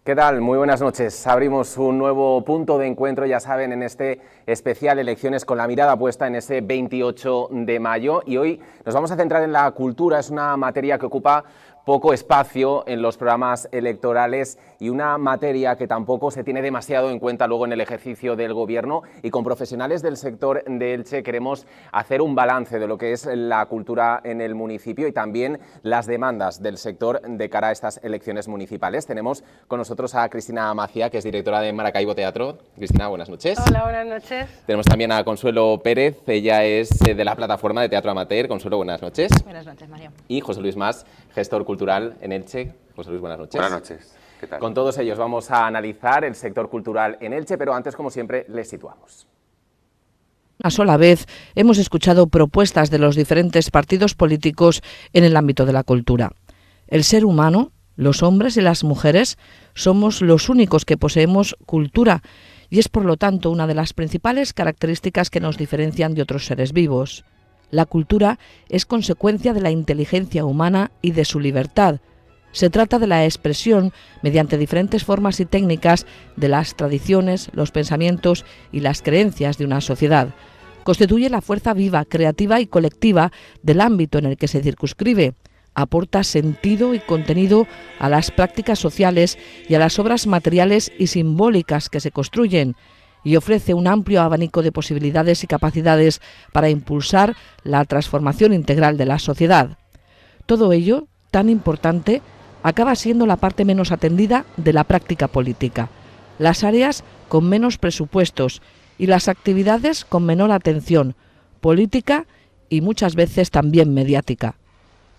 ¿Qué tal? Muy buenas noches. Abrimos un nuevo punto de encuentro, ya saben, en este especial Elecciones con la mirada puesta en ese 28 de mayo. Y hoy nos vamos a centrar en la cultura. Es una materia que ocupa poco espacio en los programas electorales y una materia que tampoco se tiene demasiado en cuenta luego en el ejercicio del gobierno, y con profesionales del sector de Elche queremos hacer un balance de lo que es la cultura en el municipio y también las demandas del sector de cara a estas elecciones municipales. Tenemos con nosotros a Cristina Macía, que es directora de Maracaibo Teatro. Cristina, buenas noches. Hola, buenas noches. Tenemos también a Consuelo Pérez, ella es de la plataforma de Teatro Amateur. Consuelo, buenas noches. Buenas noches, Mario. Y José Luis Mas, gestor cultural en Elche. José Luis, buenas noches. Buenas noches. ¿Qué tal? Con todos ellos vamos a analizar el sector cultural en Elche, pero antes, como siempre, les situamos. Una sola vez hemos escuchado propuestas de los diferentes partidos políticos en el ámbito de la cultura. El ser humano, los hombres y las mujeres, somos los únicos que poseemos cultura y es por lo tanto una de las principales características que nos diferencian de otros seres vivos. La cultura es consecuencia de la inteligencia humana y de su libertad. Se trata de la expresión, mediante diferentes formas y técnicas, de las tradiciones, los pensamientos y las creencias de una sociedad. Constituye la fuerza viva, creativa y colectiva del ámbito en el que se circunscribe. Aporta sentido y contenido a las prácticas sociales y a las obras materiales y simbólicas que se construyen, y ofrece un amplio abanico de posibilidades y capacidades para impulsar la transformación integral de la sociedad. Todo ello, tan importante, acaba siendo la parte menos atendida de la práctica política, las áreas con menos presupuestos y las actividades con menor atención política y muchas veces también mediática.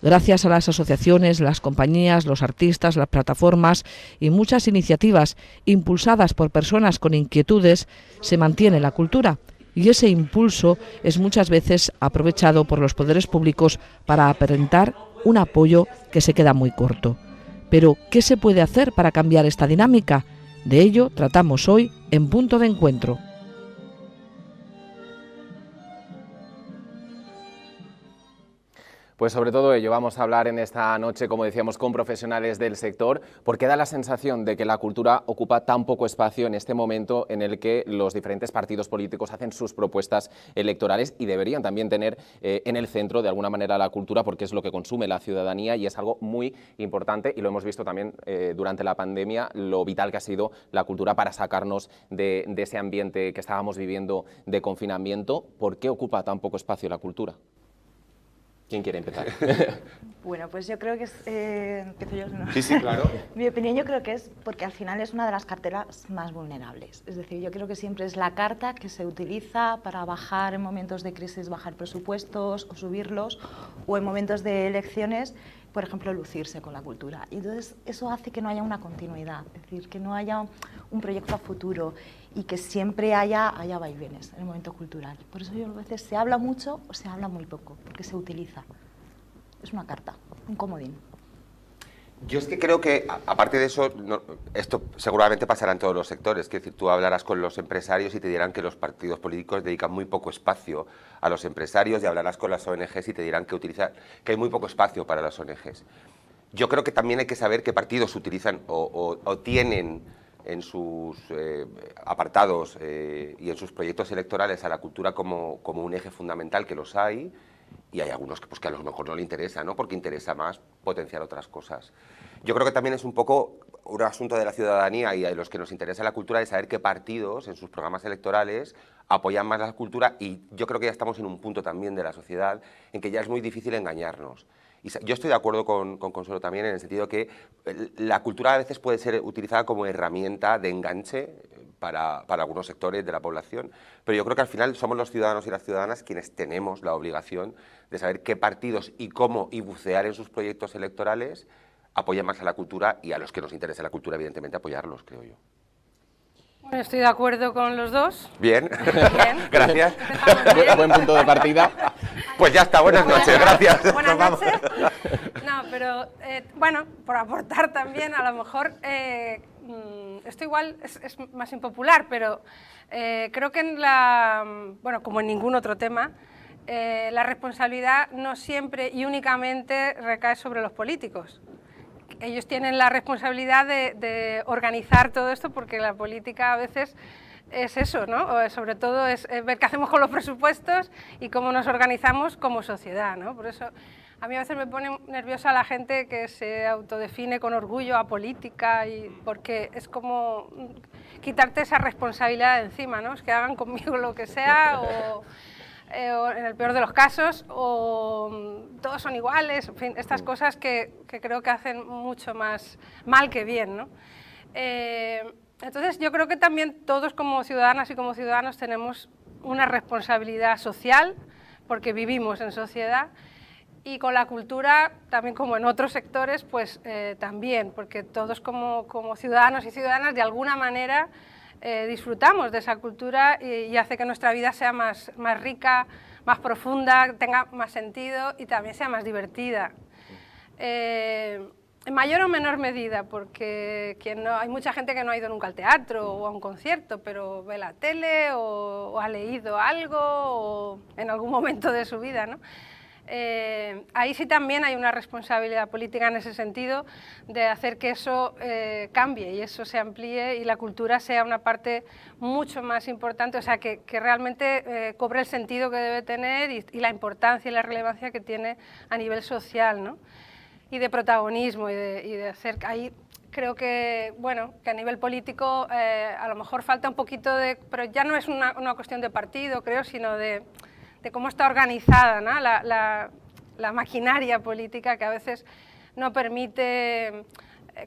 Gracias a las asociaciones, las compañías, los artistas, las plataformas y muchas iniciativas impulsadas por personas con inquietudes, se mantiene la cultura, y ese impulso es muchas veces aprovechado por los poderes públicos para aparentar un apoyo que se queda muy corto. Pero, ¿qué se puede hacer para cambiar esta dinámica? De ello tratamos hoy en Punto de Encuentro. Pues sobre todo ello vamos a hablar en esta noche, como decíamos, con profesionales del sector, porque da la sensación de que la cultura ocupa tan poco espacio en este momento en el que los diferentes partidos políticos hacen sus propuestas electorales, y deberían también tener en el centro de alguna manera la cultura, porque es lo que consume la ciudadanía y es algo muy importante, y lo hemos visto también durante la pandemia, lo vital que ha sido la cultura para sacarnos de ese ambiente que estábamos viviendo de confinamiento. ¿Por qué ocupa tan poco espacio la cultura? ¿Quién quiere empezar? Bueno, pues yo creo que es... ¿empiezo yo? No. Sí, claro. Mi opinión, yo creo que es porque al final es una de las carteras más vulnerables. Es decir, yo creo que siempre es la carta que se utiliza para bajar en momentos de crisis, bajar presupuestos o subirlos, o en momentos de elecciones, por ejemplo, lucirse con la cultura. Y entonces eso hace que no haya una continuidad, es decir, que no haya un proyecto a futuro y que siempre haya vaivenes en el momento cultural. Por eso yo a veces se habla mucho o se habla muy poco, porque se utiliza. Es una carta, un comodín. Yo es que creo que, aparte de eso, esto seguramente pasará en todos los sectores. Es decir, tú hablarás con los empresarios y te dirán que los partidos políticos dedican muy poco espacio a los empresarios, y hablarás con las ONGs y te dirán que hay muy poco espacio para las ONGs. Yo creo que también hay que saber qué partidos utilizan o tienen en sus apartados y en sus proyectos electorales a la cultura como un eje fundamental, que los hay. Y hay algunos que a lo mejor no le interesa, ¿no? Porque interesa más potenciar otras cosas. Yo creo que también es un poco un asunto de la ciudadanía y de los que nos interesa la cultura, de saber qué partidos en sus programas electorales apoyan más la cultura, y yo creo que ya estamos en un punto también de la sociedad en que ya es muy difícil engañarnos. Y yo estoy de acuerdo con Consuelo también, en el sentido que la cultura a veces puede ser utilizada como herramienta de enganche para algunos sectores de la población, pero yo creo que al final somos los ciudadanos y las ciudadanas quienes tenemos la obligación de saber qué partidos y cómo, y bucear en sus proyectos electorales, apoyan más a la cultura, y a los que nos interesa la cultura, evidentemente, apoyarlos, creo yo. Bueno, estoy de acuerdo con los dos. Bien, Bien. Gracias. Buen punto de partida. Pues ya está, buenas noches, gracias. Buenas noches. No, pero bueno, por aportar también, a lo mejor, esto igual es más impopular, pero creo que bueno, como en ningún otro tema, la responsabilidad no siempre y únicamente recae sobre los políticos. ellos tienen la responsabilidad de organizar todo esto, porque la política a veces es eso, ¿no? Sobre todo es ver qué hacemos con los presupuestos y cómo nos organizamos como sociedad, ¿no? Por eso a mí a veces me pone nerviosa la gente que se autodefine con orgullo a política, porque es como quitarte esa responsabilidad de encima, ¿no? Es que hagan conmigo lo que sea o en el peor de los casos, o todos son iguales, en fin, estas cosas que creo que hacen mucho más mal que bien, ¿no? Entonces yo creo que también todos como ciudadanas y como ciudadanos tenemos una responsabilidad social, porque vivimos en sociedad, y con la cultura, también como en otros sectores, pues también, porque todos como ciudadanos y ciudadanas de alguna manera disfrutamos de esa cultura y hace que nuestra vida sea más rica, más profunda, tenga más sentido y también sea más divertida. En mayor o menor medida, porque hay mucha gente que no ha ido nunca al teatro o a un concierto, pero ve la tele o ha leído algo o en algún momento de su vida, ¿no? Ahí sí también hay una responsabilidad política en ese sentido de hacer que eso cambie y eso se amplíe y la cultura sea una parte mucho más importante, o sea, que realmente cobre el sentido que debe tener y la importancia y la relevancia que tiene a nivel social, ¿no? Y de protagonismo y de hacer... Ahí creo que, bueno, que a nivel político a lo mejor falta un poquito de... Pero ya no es una cuestión de partido, creo, sino de cómo está organizada, ¿no? la maquinaria política, que a veces no permite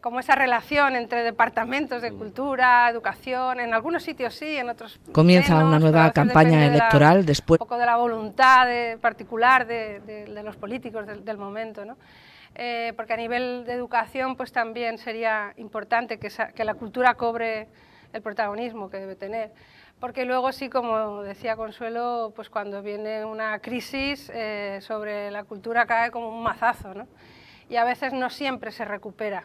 como esa relación entre departamentos de cultura, educación, en algunos sitios sí, en otros comienza menos, una nueva campaña electoral después... Un poco de la voluntad particular de los políticos del momento, ¿no? Porque a nivel de educación pues también sería importante que la cultura cobre el protagonismo que debe tener. Porque luego sí, como decía Consuelo, pues cuando viene una crisis sobre la cultura cae como un mazazo, ¿no? Y a veces no siempre se recupera.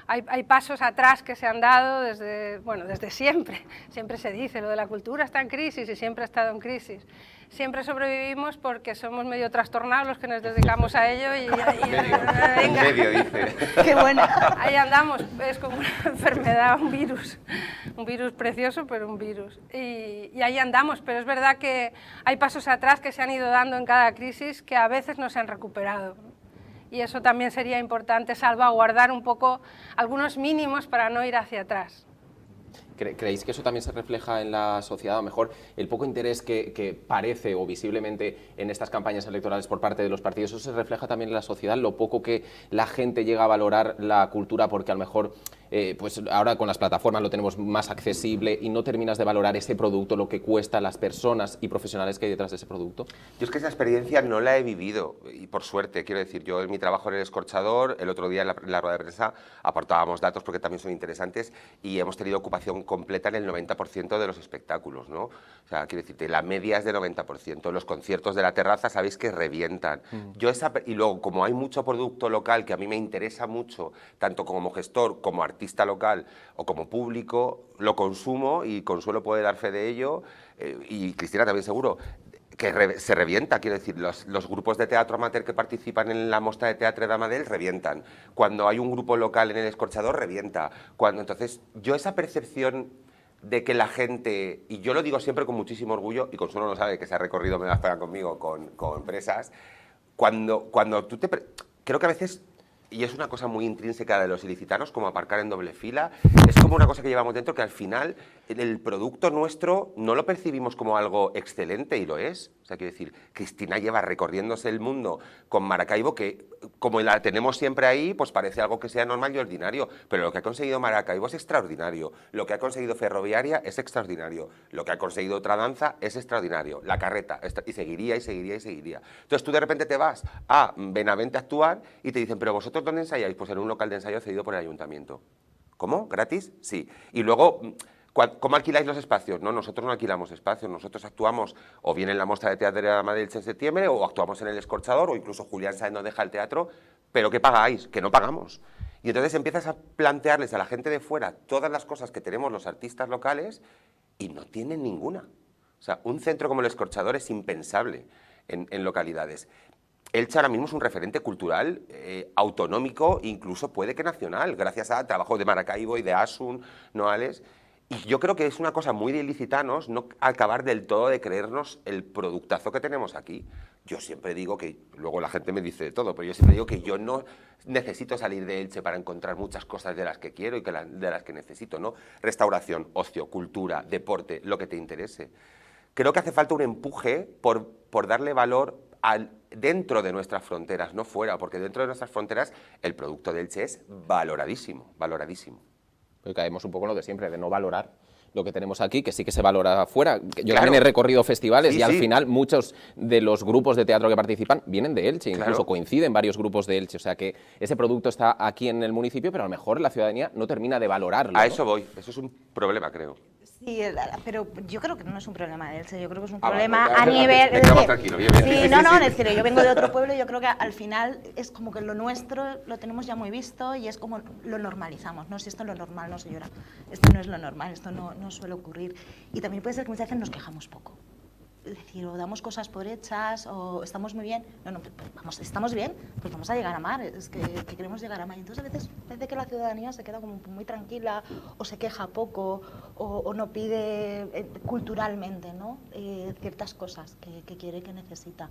Hay pasos atrás que se han dado desde siempre. Siempre se dice, lo de la cultura está en crisis y siempre ha estado en crisis. Siempre sobrevivimos porque somos medio trastornados los que nos dedicamos a ello y venga. Medio, dice. Qué buena. Ahí andamos, es como una enfermedad, un virus precioso, pero un virus. Y ahí andamos, pero es verdad que hay pasos atrás que se han ido dando en cada crisis que a veces no se han recuperado. Y eso también sería importante, salvaguardar un poco algunos mínimos para no ir hacia atrás. ¿Creéis que eso también se refleja en la sociedad? A lo mejor el poco interés que parece o visiblemente en estas campañas electorales por parte de los partidos, ¿eso se refleja también en la sociedad? Lo poco que la gente llega a valorar la cultura porque a lo mejor pues ahora con las plataformas lo tenemos más accesible y no terminas de valorar ese producto, lo que cuesta a las personas y profesionales que hay detrás de ese producto. Yo es que esa experiencia no la he vivido y por suerte, quiero decir, yo en mi trabajo en El Escorchador, el otro día en la rueda de prensa aportábamos datos porque también son interesantes y hemos tenido ocupación completa en el 90% de los espectáculos, ¿no? O sea, quiero decirte, la media es del 90%, los conciertos de la terraza sabéis que revientan. Y luego, como hay mucho producto local que a mí me interesa mucho, tanto como gestor, como artista local o como público, lo consumo y Consuelo puede dar fe de ello y Cristina también seguro, que se revienta, quiero decir, los grupos de teatro amateur que participan en la Mostra de Teatre d'Amadel revientan. Cuando hay un grupo local en El Escorchador, revienta. Entonces, yo esa percepción de que la gente, y yo lo digo siempre con muchísimo orgullo, y Consuelo lo sabe, que se ha recorrido media España conmigo con empresas, cuando tú creo que a veces... Y es una cosa muy intrínseca de los ilicitanos, como aparcar en doble fila. Es como una cosa que llevamos dentro que al final el producto nuestro no lo percibimos como algo excelente y lo es. O sea, quiero decir, Cristina lleva recorriéndose el mundo con Maracaibo que, como la tenemos siempre ahí, pues parece algo que sea normal y ordinario. Pero lo que ha conseguido Maracaibo es extraordinario. Lo que ha conseguido Ferroviaria es extraordinario. Lo que ha conseguido otra danza es extraordinario. La Carreta, y seguiría, y seguiría, y seguiría. Entonces tú de repente te vas a Benavente a actuar y te dicen, pero vosotros ¿dónde ensayáis? Pues en un local de ensayo cedido por el ayuntamiento. ¿Cómo? ¿Gratis? Sí. Y luego, ¿cómo alquiláis los espacios? No, nosotros no alquilamos espacios, nosotros actuamos o bien en la Mostra de Teatro de Amadel en septiembre o actuamos en El Escorchador o incluso Julián Sáenz nos deja el teatro, pero ¿qué pagáis? Que no pagamos. Y entonces empiezas a plantearles a la gente de fuera todas las cosas que tenemos los artistas locales y no tienen ninguna. O sea, un centro como El Escorchador es impensable en localidades. Elche ahora mismo es un referente cultural autonómico, incluso puede que nacional, gracias al trabajo de Maracaibo y de Asun, Noales. Y yo creo que es una cosa muy de ilicitanos no acabar del todo de creernos el productazo que tenemos aquí. Yo siempre digo que, luego la gente me dice de todo, pero yo siempre digo que yo no necesito salir de Elche para encontrar muchas cosas de las que quiero y de las que necesito, ¿no? Restauración, ocio, cultura, deporte, lo que te interese. Creo que hace falta un empuje por darle valor dentro de nuestras fronteras, no fuera, porque dentro de nuestras fronteras el producto de Elche es valoradísimo, valoradísimo. Porque caemos un poco en lo de siempre, de no valorar lo que tenemos aquí, que sí que se valora afuera. Yo Claro. también he recorrido festivales Sí, y al sí. final muchos de los grupos de teatro que participan vienen de Elche, incluso Claro. coinciden varios grupos de Elche. O sea que ese producto está aquí en el municipio, pero a lo mejor la ciudadanía no termina de valorarlo. A ¿no? eso voy, eso es un problema, creo. Sí, pero yo creo que no es un problema de Elche, yo creo que es un Ah, vale, problema venga, a nivel... venga, es decir, más tranquilo, bien, bien. Sí, Sí, no, sí, no, sí. es decir, yo vengo de otro pueblo y yo creo que al final es como que lo nuestro lo tenemos ya muy visto y es como lo normalizamos, ¿no? Si esto es lo normal, no señora, esto no es lo normal, esto no suele ocurrir. Y también puede ser que muchas veces nos quejamos poco. Es decir, o damos cosas por hechas, o estamos muy bien. No, pues vamos, estamos bien, pues vamos a llegar a mar, es que queremos llegar a mar. Entonces a veces parece que la ciudadanía se queda como muy tranquila, o se queja poco, o no pide culturalmente, ¿no? Ciertas cosas que quiere, que necesita.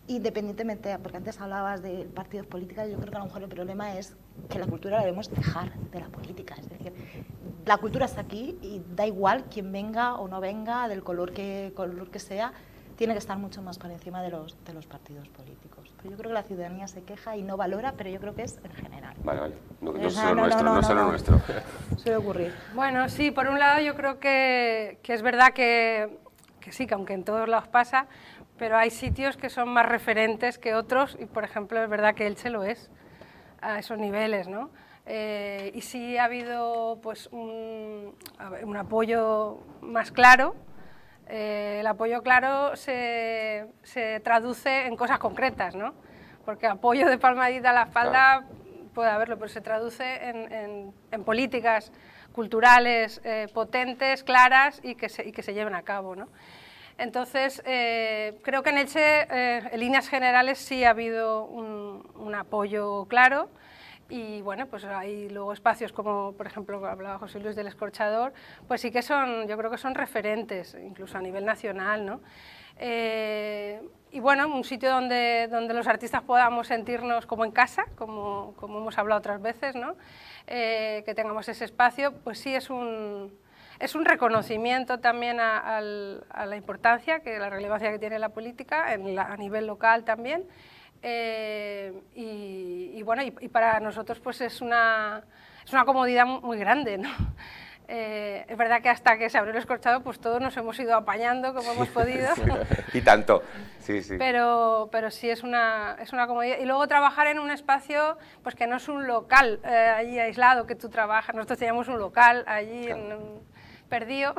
Independientemente, porque antes hablabas de partidos políticos, yo creo que a lo mejor el problema es que la cultura la debemos dejar de la política. Es decir, la cultura está aquí y da igual quién venga o no venga, del color que sea, tiene que estar mucho más por encima de los partidos políticos. Pero yo creo que la ciudadanía se queja y no valora, pero yo creo que es en general. Vale, vale. No O sea, solo nuestro, no solo nuestro. Suele ocurrir. Bueno, sí, por un lado yo creo que es verdad que sí, que aunque en todos lados pasa, pero hay sitios que son más referentes que otros y, por ejemplo, es verdad que Elche lo es a esos niveles, ¿no? Y sí ha habido pues, un apoyo más claro. El apoyo claro se traduce en cosas concretas, ¿no? Porque apoyo de palmadita a la espalda puede haberlo, pero se traduce en políticas culturales potentes, claras y que se lleven a cabo, ¿no? Entonces, creo que en Elche, en líneas generales, sí ha habido un apoyo claro y, bueno, pues hay luego espacios como, por ejemplo, hablaba José Luis del Escorchador, pues sí que yo creo que son referentes, incluso a nivel nacional, ¿no? Y, bueno, un sitio donde los artistas podamos sentirnos como en casa, como hemos hablado otras veces, ¿no? Que tengamos ese espacio, pues sí es un reconocimiento también a la importancia, la relevancia que tiene la política a nivel local también. Y bueno, y para nosotros pues es una comodidad muy grande, ¿no? Es verdad que hasta que se abrió el Escorchador pues todos nos hemos ido apañando como hemos podido. Y tanto, sí, sí. Pero sí es una comodidad. Y luego trabajar en un espacio pues que no es un local allí aislado que tú trabajas. Nosotros teníamos un local allí claro. Perdido.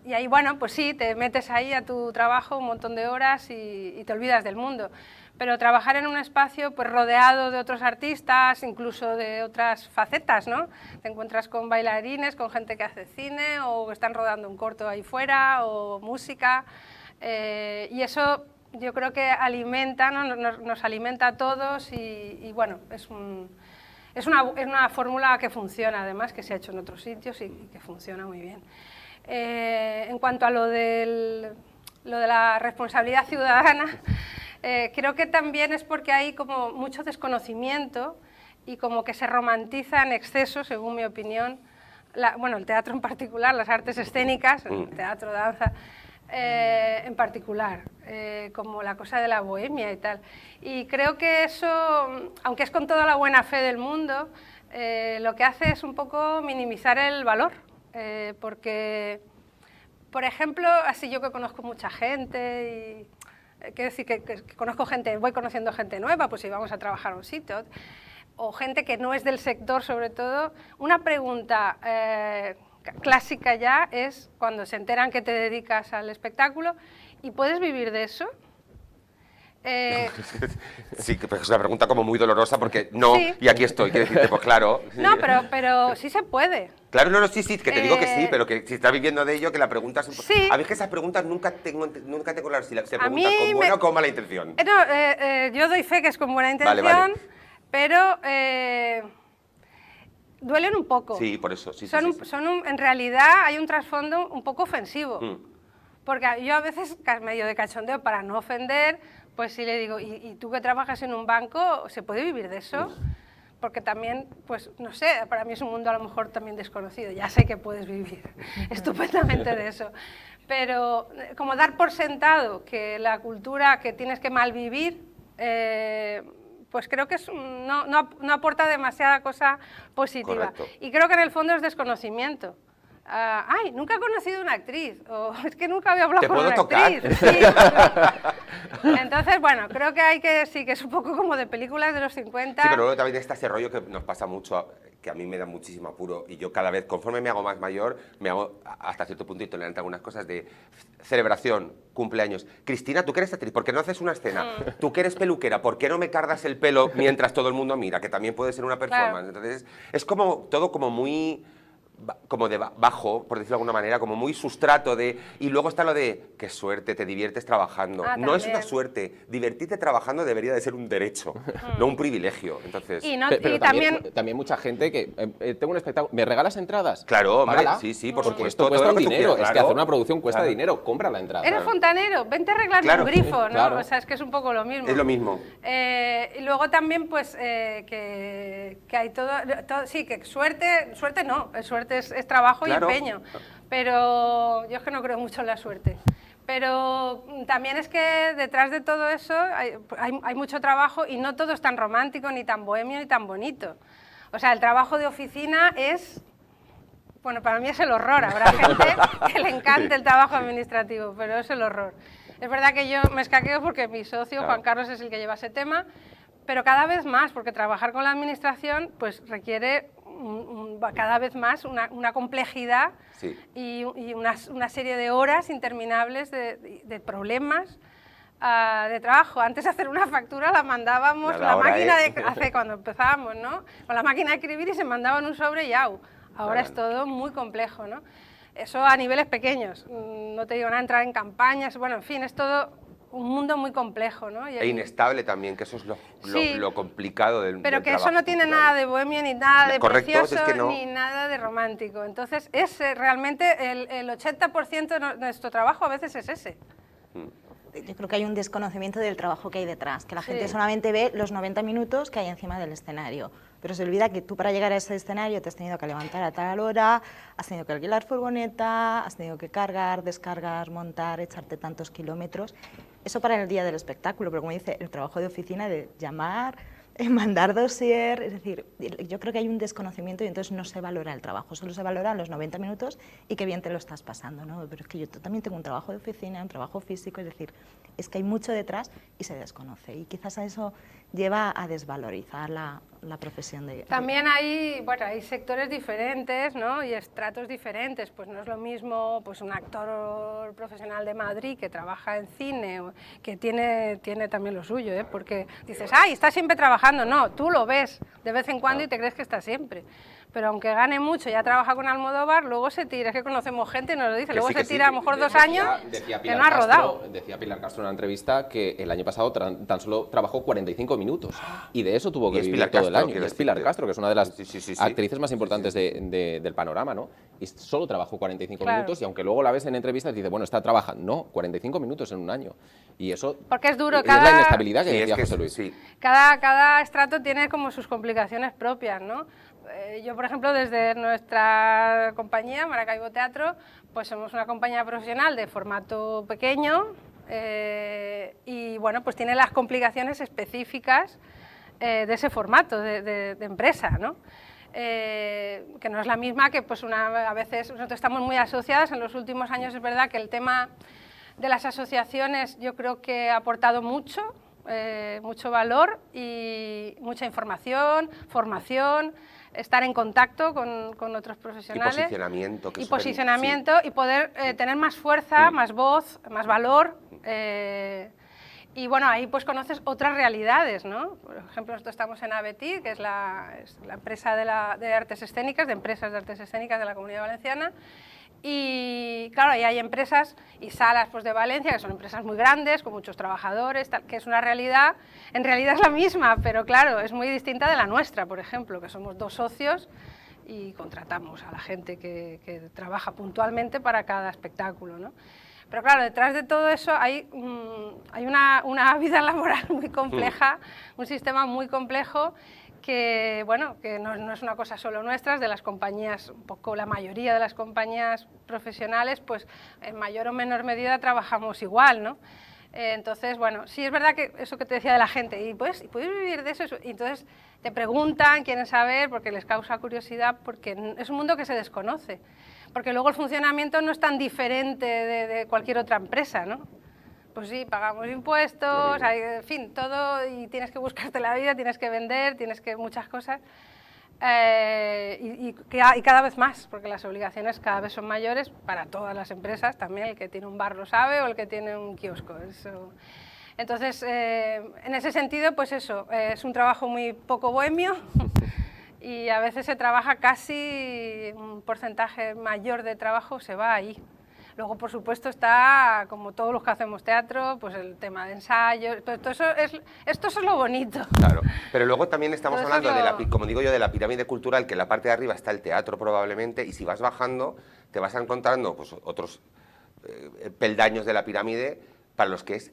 Y ahí, bueno, pues sí, te metes ahí a tu trabajo un montón de horas y te olvidas del mundo. Pero trabajar en un espacio pues rodeado de otros artistas, incluso de otras facetas, ¿no? Te encuentras con bailarines, con gente que hace cine o que están rodando un corto ahí fuera o música. Y eso yo creo que alimenta, ¿no? nos alimenta a todos y bueno, es una fórmula que funciona además, que se ha hecho en otros sitios y que funciona muy bien. En cuanto a lo de la responsabilidad ciudadana, creo que también es porque hay como mucho desconocimiento y como que se romantiza en exceso, según mi opinión, bueno, el teatro en particular, las artes escénicas, el teatro, danza, en particular, como la cosa de la bohemia y tal. Y creo que eso, aunque es con toda la buena fe del mundo, lo que hace es un poco minimizar el valor. Porque, por ejemplo, así yo que conozco mucha gente y quiero decir que conozco gente, voy conociendo gente nueva, pues si vamos a trabajar a un sitio, o gente que no es del sector sobre todo, una pregunta clásica ya es cuando se enteran que te dedicas al espectáculo, ¿y puedes vivir de eso? Sí, que es una pregunta como muy dolorosa porque no, Sí. y aquí estoy, quiero decirte, pues claro. No, pero sí se puede. Claro, no, sí, que te digo que sí, pero que si estás viviendo de ello, que la pregunta es un poco... Sí. A mí es que esas preguntas nunca tengo claro si se A preguntan mí con buena o con mala intención. No, yo doy fe que es con buena intención, Vale. pero duelen un poco. Sí, por eso, sí. En realidad hay un trasfondo un poco ofensivo. Porque yo a veces, medio de cachondeo, para no ofender, pues sí le digo, ¿y tú que trabajas en un banco, se puede vivir de eso? Porque también, pues no sé, para mí es un mundo a lo mejor también desconocido. Ya sé que puedes vivir estupendamente de eso. Pero como dar por sentado que la cultura que tienes que malvivir, pues creo que no aporta demasiada cosa positiva. Correcto. Y creo que en el fondo es desconocimiento. Ay, nunca he conocido una actriz, o es que nunca había hablado ¿Te con puedo una tocar? actriz. Sí. Entonces, bueno, creo que sí, que es un poco como de películas de los 50. Sí, pero luego también está ese rollo que nos pasa mucho, que a mí me da muchísimo apuro, y yo cada vez, conforme me hago más mayor, me hago hasta cierto punto intolerante a algunas cosas de celebración, cumpleaños. Cristina, tú que eres actriz, ¿por qué no haces una escena? Tú que eres peluquera, ¿por qué no me cargas el pelo mientras todo el mundo mira? Que también puede ser una performance. Claro. Entonces, es como todo como muy... como de bajo, por decirlo de alguna manera, como muy sustrato de... Y luego está lo de, qué suerte, te diviertes trabajando. No es también. una suerte, divertirte trabajando debería de ser un derecho, no un privilegio. Entonces, Y, no, Pero y también... también mucha gente que... tengo un espectáculo... ¿Me regalas entradas? claro, hombre, Págala, sí, por porque supuesto. esto cuesta todo lo un que tú dinero. quieras, Es que claro. hacer una producción cuesta Claro. dinero. Compra la entrada. Eres fontanero, vente a arreglarme Claro, un grifo, ¿no? claro. O sea, es que es un poco lo mismo. Es lo mismo. Y luego también, pues, que hay todo... Sí, que suerte no, suerte es trabajo Claro. y empeño. Pero yo es que no creo mucho en la suerte. Pero también es que detrás de todo eso hay mucho trabajo y no todo es tan romántico, ni tan bohemio, ni tan bonito. O sea, el trabajo de oficina es... Bueno, para mí es el horror. Habrá gente que le encante el trabajo administrativo, pero es el horror. Es verdad que yo me escaqueo porque mi socio, Claro. Juan Carlos, es el que lleva ese tema, pero cada vez más, porque trabajar con la administración pues requiere cada vez más una complejidad Sí. y una serie de horas interminables de problemas de trabajo. Antes de hacer una factura la mandábamos Nada, la ahora, máquina ¿eh? hace cuando empezábamos, ¿no? Con la máquina de escribir y se mandaban un sobre y ¡au! Ahora Claro. es todo muy complejo, ¿no? Eso a niveles pequeños. No te digo nada, entrar en campañas, bueno, en fin, es todo un mundo muy complejo, ¿no? E inestable también, que eso es Sí. lo complicado del Pero del que eso trabajo no tiene cultural. nada de bohemio, ni nada de Correcto, precioso, es que no. ni nada de romántico. Entonces, realmente el 80% de nuestro trabajo a veces es ese. Yo creo que hay un desconocimiento del trabajo que hay detrás, que la gente Sí. solamente ve los 90 minutos que hay encima del escenario, pero se olvida que tú para llegar a ese escenario te has tenido que levantar a tal hora, has tenido que alquilar furgoneta, has tenido que cargar, descargar, montar, echarte tantos kilómetros. Eso para el día del espectáculo, pero como dice, el trabajo de oficina de llamar, mandar dossier, es decir, yo creo que hay un desconocimiento y entonces no se valora el trabajo, solo se valoran los 90 minutos y qué bien te lo estás pasando, ¿no? Pero es que yo también tengo un trabajo de oficina, un trabajo físico, es decir, es que hay mucho detrás y se desconoce y quizás a eso lleva a desvalorizar la profesión de... También hay sectores diferentes, ¿no? Y estratos diferentes. Pues no es lo mismo pues, un actor profesional de Madrid que trabaja en cine, que tiene también lo suyo, ¿eh? Porque dices, ¡ay, está siempre trabajando! No, tú lo ves de vez en cuando y te crees que está siempre. Pero aunque gane mucho, ya trabaja con Almodóvar, luego se tira, es que conocemos gente y nos lo dice, Que luego sí, se que sí. tira a lo mejor 2 años Decía que Pilar no ha Castro, rodado. Decía Pilar Castro en una entrevista que el año pasado tan solo trabajó 45 minutos y de eso tuvo Y que es vivir Pilar todo el Castro, año. Y quiero es Pilar decirte. Castro, que es una de las Sí. actrices más importantes del panorama, ¿no? Y solo trabajó 45 Claro. minutos y aunque luego la ves en entrevistas dice, bueno, está trabajando. No, 45 minutos en un año. Y eso Porque es duro, es la inestabilidad que Sí, es decía que José Luis. sí. Cada estrato tiene como sus complicaciones propias, ¿no? Yo, por ejemplo, desde nuestra compañía, Maracaibo Teatro, pues somos una compañía profesional de formato pequeño y, bueno, pues tiene las complicaciones específicas de ese formato de empresa, ¿no? Que no es la misma que, pues, a veces nosotros estamos muy asociadas. En los últimos años es verdad que el tema de las asociaciones yo creo que ha aportado mucho valor y mucha información, formación, estar en contacto con otros profesionales. Y posicionamiento. Que Y es súper- posicionamiento y poder tener más fuerza, más voz, más valor. Y bueno, ahí pues conoces otras realidades, ¿no? Por ejemplo, nosotros estamos en ABETI, que es la empresa de artes escénicas, de empresas de artes escénicas de la Comunidad Valenciana. Y claro, ahí hay empresas y salas pues, de Valencia, que son empresas muy grandes, con muchos trabajadores, tal, que es una realidad, en realidad es la misma, pero claro, es muy distinta de la nuestra, por ejemplo, que somos 2 socios y contratamos a la gente que trabaja puntualmente para cada espectáculo, ¿no? Pero claro, detrás de todo eso hay una vida laboral muy compleja, un sistema muy complejo que, bueno, que no es una cosa solo nuestra, de las compañías, un poco la mayoría de las compañías profesionales, pues en mayor o menor medida trabajamos igual, ¿no? Entonces, bueno, sí es verdad que eso que te decía de la gente, ¿y puedes vivir de eso? Y entonces te preguntan, quieren saber, porque les causa curiosidad, porque es un mundo que se desconoce. Porque luego el funcionamiento no es tan diferente de cualquier otra empresa, ¿no? Pues sí, pagamos impuestos, hay, en fin, todo, y tienes que buscarte la vida, tienes que vender, tienes que muchas cosas, y cada vez más, porque las obligaciones cada vez son mayores para todas las empresas, también el que tiene un bar lo sabe o el que tiene un kiosco. Eso. Entonces, en ese sentido, pues eso, es un trabajo muy poco bohemio, y a veces se trabaja casi un porcentaje mayor de trabajo se va ahí. Luego, por supuesto, está, como todos los que hacemos teatro, pues el tema de ensayos, pero esto es lo bonito. Claro, pero luego también estamos hablando, como digo yo, de la pirámide cultural, que en la parte de arriba está el teatro probablemente, y si vas bajando te vas encontrando pues, otros peldaños de la pirámide para los que es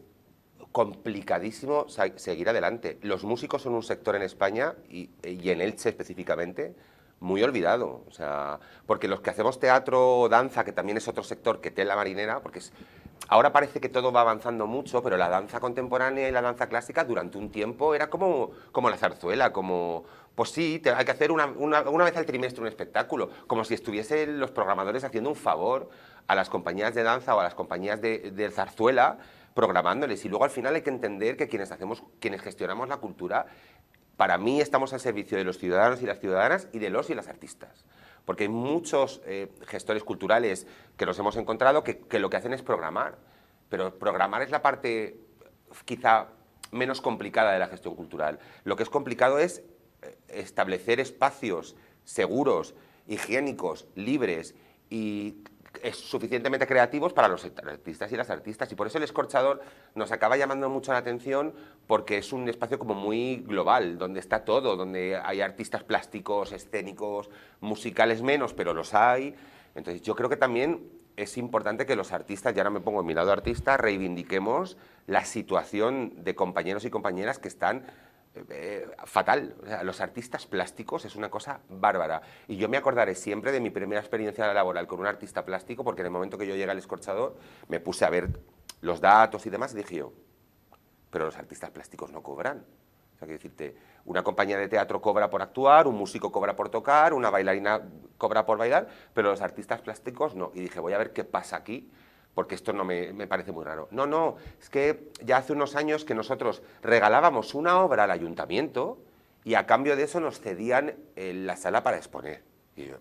complicadísimo seguir adelante. Los músicos son un sector en España, y en Elche específicamente, muy olvidado, o sea, porque los que hacemos teatro o danza, que también es otro sector que tela marinera, porque ahora parece que todo va avanzando mucho, pero la danza contemporánea y la danza clásica durante un tiempo era como la zarzuela, como, pues sí, hay que hacer una vez al trimestre un espectáculo, como si estuviesen los programadores haciendo un favor a las compañías de danza o a las compañías de zarzuela, programándoles, y luego al final hay que entender que quienes gestionamos la cultura, para mí estamos al servicio de los ciudadanos y las ciudadanas y de los y las artistas, porque hay muchos gestores culturales que nos hemos encontrado que lo que hacen es programar, pero programar es la parte quizá menos complicada de la gestión cultural. Lo que es complicado es establecer espacios seguros, higiénicos, libres y suficientemente creativos para los artistas y las artistas, y por eso el Escorchador nos acaba llamando mucho la atención, porque es un espacio como muy global, donde está todo, donde hay artistas plásticos, escénicos, musicales menos, pero los hay. Entonces yo creo que también es importante que los artistas, y ahora me pongo en mi lado artista, reivindiquemos la situación de compañeros y compañeras que están fatal. O sea, los artistas plásticos es una cosa bárbara, y yo me acordaré siempre de mi primera experiencia laboral con un artista plástico, porque en el momento que yo llegué al Escorchador me puse a ver los datos y demás y dije yo, pero los artistas plásticos no cobran. O sea, quiero decirte, una compañía de teatro cobra por actuar, un músico cobra por tocar, una bailarina cobra por bailar, pero los artistas plásticos no. Y dije, voy a ver qué pasa aquí, porque esto no me parece muy raro. No, es que ya hace unos años que nosotros regalábamos una obra al ayuntamiento y a cambio de eso nos cedían la sala para exponer. Y yo,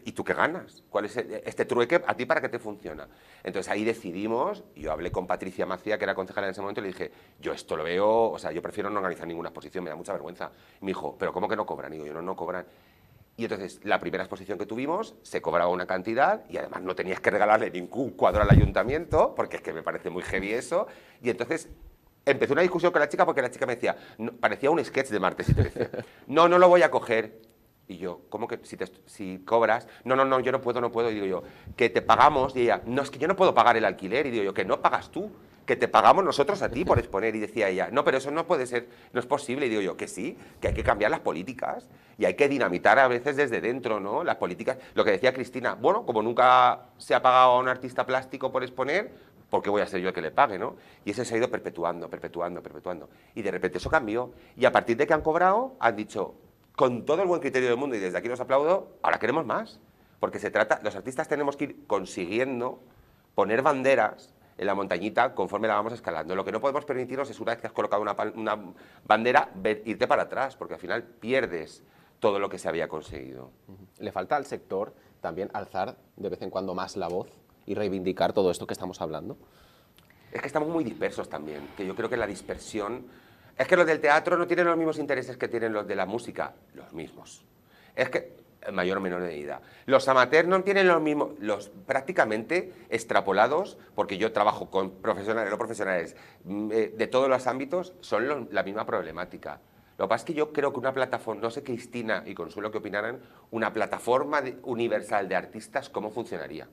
¿y tú qué ganas? ¿Cuál es este trueque? ¿A ti para qué te funciona? Entonces ahí decidimos, yo hablé con Patricia Macía, que era concejala en ese momento, y le dije, yo esto lo veo, o sea, yo prefiero no organizar ninguna exposición, me da mucha vergüenza. Y me dijo, ¿pero cómo que no cobran? Y digo, yo, no cobran. Y entonces, la primera exposición que tuvimos, se cobraba una cantidad y además no tenías que regalarle ningún cuadro al ayuntamiento, porque es que me parece muy heavy eso. Y entonces empecé una discusión con la chica, porque la chica me decía, no, parecía un sketch de Martes y 13. No lo voy a coger. Y yo, ¿cómo que si cobras? No, yo no puedo. Y digo yo, que te pagamos. Y ella, no, es que yo no puedo pagar el alquiler. Y digo yo, que no pagas tú, que te pagamos nosotros a ti por exponer. Y decía ella, no, pero eso no puede ser, no es posible. Y digo yo, que sí, que hay que cambiar las políticas y hay que dinamitar a veces desde dentro, ¿no? Las políticas, lo que decía Cristina, bueno, como nunca se ha pagado a un artista plástico por exponer, ¿por qué voy a ser yo el que le pague, no? Y eso se ha ido perpetuando. Y de repente eso cambió. Y a partir de que han cobrado, han dicho, con todo el buen criterio del mundo, y desde aquí los aplaudo, ahora queremos más. Porque se trata, los artistas tenemos que ir consiguiendo poner banderas en la montañita conforme la vamos escalando. Lo que no podemos permitirnos es, una vez que has colocado una bandera, irte para atrás, porque al final pierdes todo lo que se había conseguido. Le falta al sector también alzar de vez en cuando más la voz y reivindicar todo esto que estamos hablando. es que estamos muy dispersos también, que yo creo que la dispersión... Es que los del teatro no tienen los mismos intereses que tienen los de la música, los mismos. Es que, en mayor o menor medida. Los amateurs no tienen los mismos, los prácticamente extrapolados, porque yo trabajo con profesionales, no profesionales, de todos los ámbitos, son la misma problemática. Lo que pasa es que yo creo que una plataforma, no sé Cristina y Consuelo qué opinarán, una plataforma universal de artistas, ¿cómo funcionaría?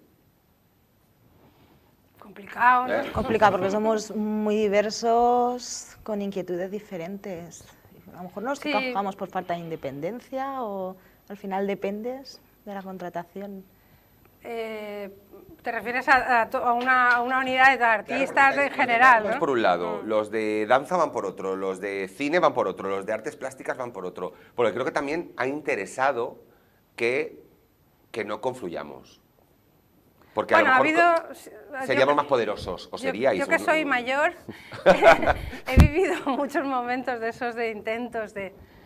Complicado, ¿no? Complicado porque somos muy diversos, con inquietudes diferentes. A lo mejor nos encajamos por falta de independencia o al final dependes de la contratación. Te refieres a una unidad de artistas en general, ¿no? Por un lado, los de danza van por otro, los de cine van por otro, los de artes plásticas van por otro, porque creo que también ha interesado que no confluyamos. Porque bueno, a lo mejor seríamos más poderosos, o seríais. Yo que soy mayor, he vivido muchos momentos de esos de intentos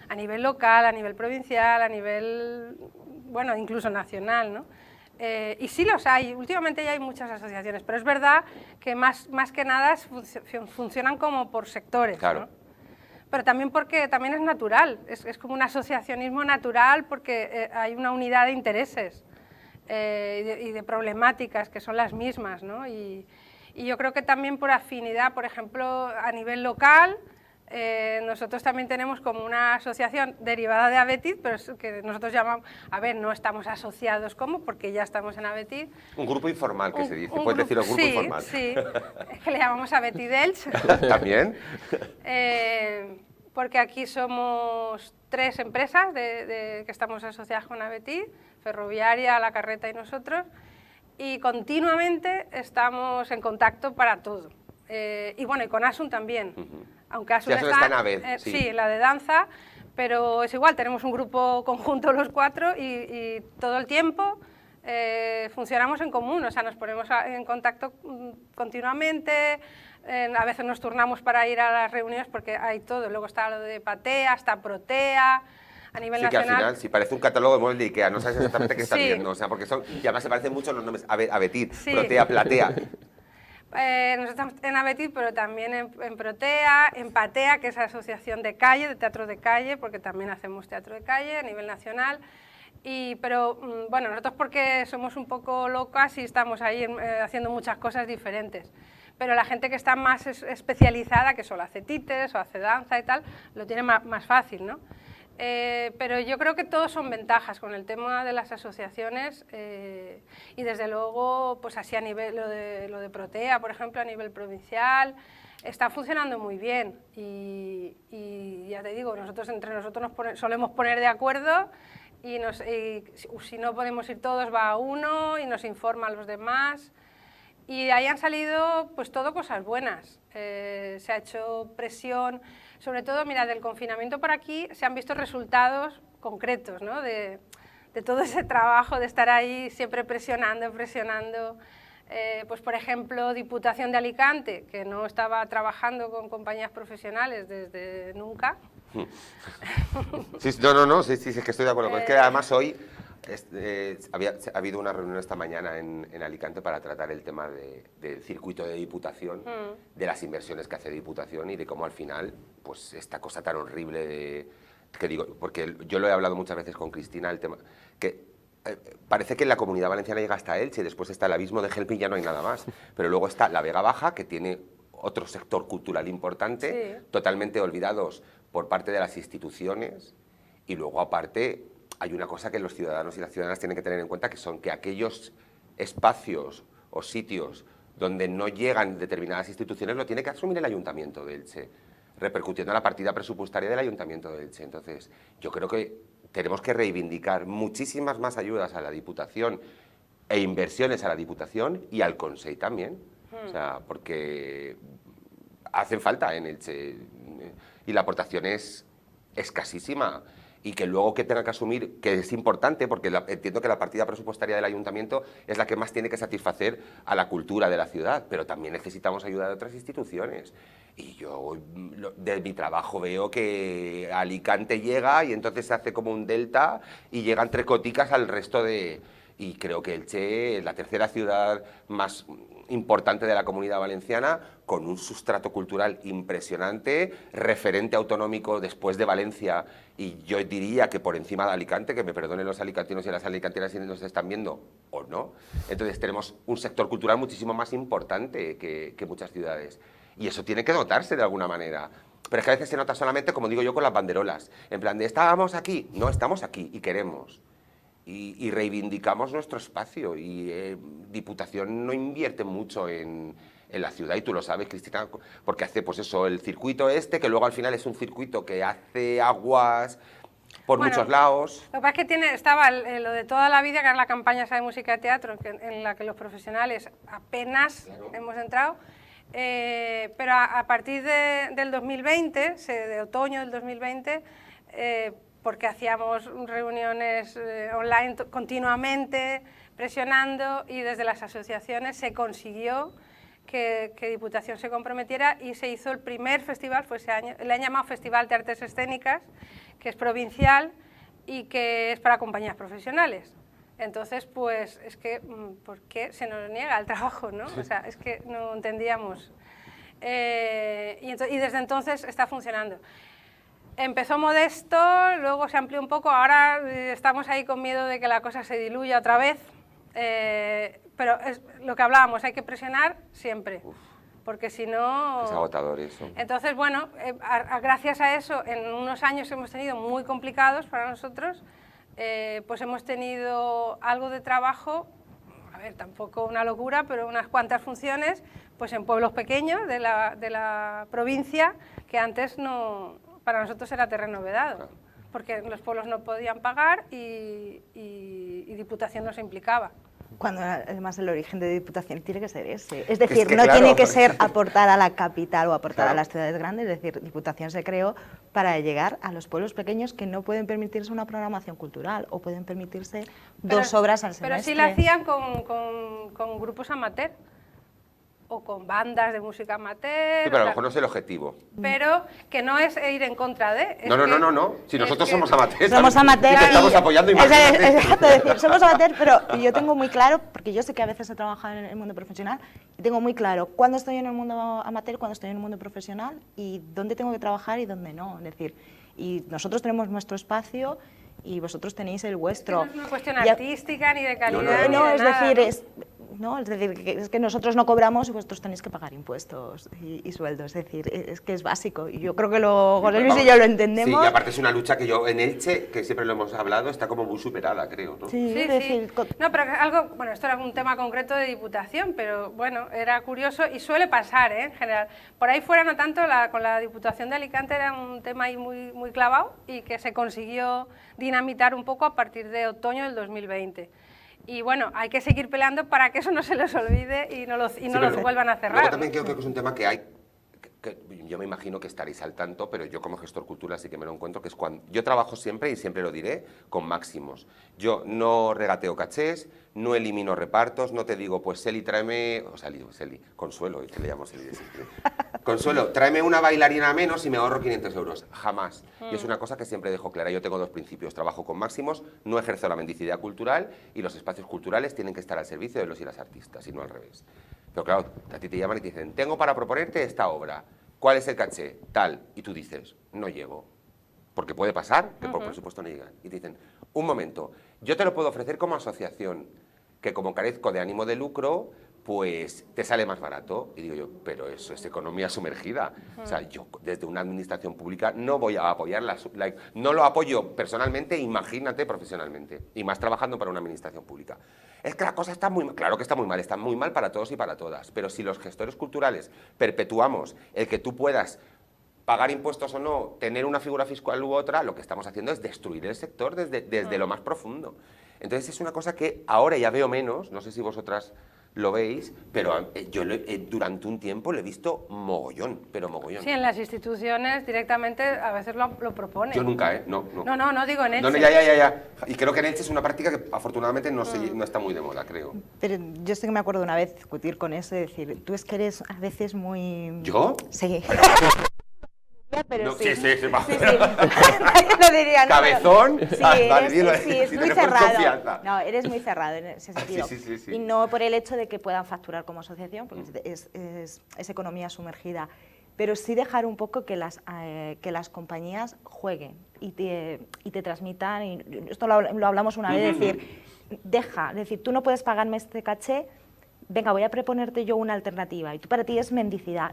a nivel local, a nivel provincial, a nivel, bueno, incluso nacional, ¿no? Y sí los hay, últimamente ya hay muchas asociaciones, pero es verdad que más que nada funcionan como por sectores, claro. ¿no? Pero también porque también es natural, es como un asociacionismo natural porque hay una unidad de intereses. Y de problemáticas que son las mismas, ¿no? Y yo creo que también por afinidad, por ejemplo, a nivel local, nosotros también tenemos como una asociación derivada de Abetit, pero es que nosotros llamamos, a ver, no estamos asociados como, porque ya estamos en Abetit. Un grupo informal que se dice, puedes decir un grupo informal. Sí, es que le llamamos Abetit Elche. ¿También? Porque aquí somos 3 empresas que estamos asociadas con Abetit, Ferroviaria, La Carreta y nosotros, y continuamente estamos en contacto para todo. Y bueno, y con Asun también, aunque Asun está en ABET, sí, la de danza, pero es igual, tenemos un grupo conjunto los 4 y todo el tiempo funcionamos en común, o sea, nos ponemos en contacto continuamente, a veces nos turnamos para ir a las reuniones porque hay todo, luego está lo de Patea, está Protea, a nivel nacional. Que al final, si parece un catálogo de muebles de Ikea, no sabes exactamente qué estás viendo, o sea, porque son, y además se parecen mucho los nombres, Abetit, Protea, Platea. Nosotros estamos en Abetit, pero también en Protea, en Patea, que es la asociación de calle, de teatro de calle, porque también hacemos teatro de calle a nivel nacional. Pero bueno, nosotros porque somos un poco locas y estamos ahí haciendo muchas cosas diferentes. Pero la gente que está más especializada, que solo hace títeres o hace danza y tal, lo tiene más fácil, ¿no? Pero yo creo que todos son ventajas con el tema de las asociaciones y desde luego, pues así a nivel, lo de Protea, por ejemplo, a nivel provincial, está funcionando muy bien y ya te digo, nosotros entre nosotros solemos poner de acuerdo y si no podemos ir todos va a uno y nos informa a los demás. Y de ahí han salido pues todo cosas buenas, se ha hecho presión, sobre todo, mira, del confinamiento por aquí se han visto resultados concretos, ¿no? de todo ese trabajo de estar ahí siempre presionando, pues por ejemplo, Diputación de Alicante, que no estaba trabajando con compañías profesionales desde nunca. Sí, no, sí, es que estoy de acuerdo, es que además hoy... ha habido una reunión esta mañana en Alicante para tratar el tema del circuito de Diputación, de las inversiones que hace Diputación y de cómo al final, pues esta cosa tan horrible que digo, porque yo lo he hablado muchas veces con Cristina, el tema, que parece que en la Comunidad Valenciana llega hasta Elche, después está el abismo de Gelpi y ya no hay nada más, pero luego está la Vega Baja, que tiene otro sector cultural importante, sí, totalmente olvidados por parte de las instituciones, y luego aparte... Hay una cosa que los ciudadanos y las ciudadanas tienen que tener en cuenta, que son que aquellos espacios o sitios donde no llegan determinadas instituciones lo tiene que asumir el Ayuntamiento de Elche, repercutiendo en la partida presupuestaria del Ayuntamiento de Elche. Entonces, yo creo que tenemos que reivindicar muchísimas más ayudas a la Diputación e inversiones a la Diputación y al Consell también, o sea, porque hacen falta en Elche y la aportación es escasísima. Y que luego que tenga que asumir, que es importante, porque entiendo que la partida presupuestaria del Ayuntamiento es la que más tiene que satisfacer a la cultura de la ciudad, pero también necesitamos ayuda de otras instituciones. Y yo de mi trabajo veo que Alicante llega y entonces se hace como un delta y llegan 3 coticas al resto de... Y creo que Elche es la tercera ciudad más importante de la Comunidad Valenciana, con un sustrato cultural impresionante, referente autonómico después de Valencia, y yo diría que por encima de Alicante, que me perdonen los alicantinos y las alicantinas si nos están viendo, o no. Entonces tenemos un sector cultural muchísimo más importante que muchas ciudades, y eso tiene que dotarse de alguna manera. Pero es que a veces se nota solamente, como digo yo, con las banderolas, en plan de estábamos aquí, no, estamos aquí y queremos. Y reivindicamos nuestro espacio, y Diputación no invierte mucho en la ciudad, y tú lo sabes, Cristina, porque hace pues eso, el circuito que luego al final es un circuito que hace aguas por muchos lados. Lo que pasa es que estaba lo de toda la vida, que era la campaña esa de música y teatro, en la que los profesionales apenas hemos entrado, pero a partir del 2020, de otoño del 2020, porque hacíamos reuniones online continuamente, presionando, y desde las asociaciones se consiguió que Diputación se comprometiera, y se hizo el primer festival, fue ese año, le han llamado Festival de Artes Escénicas, que es provincial y que es para compañías profesionales. Entonces, pues, es que, ¿por qué se nos niega el trabajo, no? O sea, es que no entendíamos. Y desde entonces está funcionando. Empezó modesto, luego se amplió un poco, ahora estamos ahí con miedo de que la cosa se diluya otra vez, pero es lo que hablábamos, hay que presionar siempre, porque si no... Es agotador eso. Entonces, bueno, gracias a eso, en unos años hemos tenido muy complicados para nosotros, pues hemos tenido algo de trabajo, a ver, tampoco una locura, pero unas cuantas funciones, pues en pueblos pequeños de la provincia, que antes no... Para nosotros era terreno vedado, porque los pueblos no podían pagar y Diputación no se implicaba. Cuando además el origen de Diputación tiene que ser ese. Es decir, no tiene que ser aportar a la capital o aportar a las ciudades grandes, es decir, Diputación se creó para llegar a los pueblos pequeños que no pueden permitirse una programación cultural o pueden permitirse dos obras al semestre. Pero sí la hacían con grupos amateur, o con bandas de música amateur. Sí, pero a lo mejor no es el objetivo. Pero que no es ir en contra de... No. Si nosotros somos amateurs. Somos amateurs. Y estamos apoyando y más. Exacto, decir, somos amateurs, pero yo tengo muy claro, porque yo sé que a veces he trabajado en el mundo profesional, y tengo muy claro cuándo estoy en el mundo amateur, cuándo estoy en el mundo profesional, y dónde tengo que trabajar y dónde no. Es decir, y nosotros tenemos nuestro espacio y vosotros tenéis el vuestro. Es que no es una cuestión artística ni de calidad. No, es decir, es que nosotros no cobramos y vosotros tenéis que pagar impuestos y sueldos, es decir, es que es básico. Y yo creo que José Luis y yo lo entendemos. Sí, y aparte es una lucha que yo en Elche, que siempre lo hemos hablado, está como muy superada, creo, ¿no? Sí. No, pero algo, bueno, esto era un tema concreto de Diputación, pero bueno, era curioso y suele pasar, en general. Por ahí fuera no tanto, con la Diputación de Alicante era un tema ahí muy, muy clavado y que se consiguió dinamitar un poco a partir de otoño del 2020. Y bueno, hay que seguir peleando para que eso no se les olvide y no los vuelvan a cerrar. Luego también creo que es un tema que hay, que yo me imagino que estaréis al tanto, pero yo como gestor cultural sí que me lo encuentro, que es cuando yo trabajo siempre, y siempre lo diré, con máximos. Yo no regateo cachés, no elimino repartos, no te digo, pues Seli, tráeme, o sea, Seli, Consuelo, que le llamo Seli de siempre. Consuelo, tráeme una bailarina menos y me ahorro 500 euros. Jamás. Y es una cosa que siempre dejo clara. Yo tengo dos principios. Trabajo con máximos, no ejerzo la mendicidad cultural, y los espacios culturales tienen que estar al servicio de los y las artistas, y no al revés. Pero claro, a ti te llaman y te dicen, tengo para proponerte esta obra. ¿Cuál es el caché? Tal. Y tú dices, no llego. Porque puede pasar, que por supuesto no llegan. Y te dicen, un momento, yo te lo puedo ofrecer como asociación, que como carezco de ánimo de lucro, pues te sale más barato. Y digo yo, pero eso es economía sumergida. O sea, yo desde una administración pública no voy a apoyarla. No lo apoyo personalmente, imagínate profesionalmente. Y más trabajando para una administración pública. Es que la cosa está muy mal. Claro que está muy mal para todos y para todas. Pero si los gestores culturales perpetuamos el que tú puedas pagar impuestos o no, tener una figura fiscal u otra, lo que estamos haciendo es destruir el sector desde lo más profundo. Entonces es una cosa que ahora ya veo menos, no sé si vosotras lo veis, pero yo durante un tiempo lo he visto mogollón, pero mogollón. Sí, en las instituciones directamente a veces lo proponen. Yo nunca, No digo en Elche. No, ya. Y creo que en Elche es una práctica que afortunadamente no está muy de moda, creo. Pero yo sé que me acuerdo una vez discutir con eso, decir, tú es que eres a veces muy... ¿Yo? Sí. Pero no, sí. Sí. Lo diría, no, cabezón, sí, sí, es muy cerrado. No, eres muy cerrado en ese sentido. Sí. Y no por el hecho de que puedan facturar como asociación, porque es economía sumergida, pero sí dejar un poco que las compañías jueguen y te transmitan, y esto lo hablamos una vez, es decir, tú no puedes pagarme este caché, venga, voy a proponerte yo una alternativa, y tú para ti es mendicidad.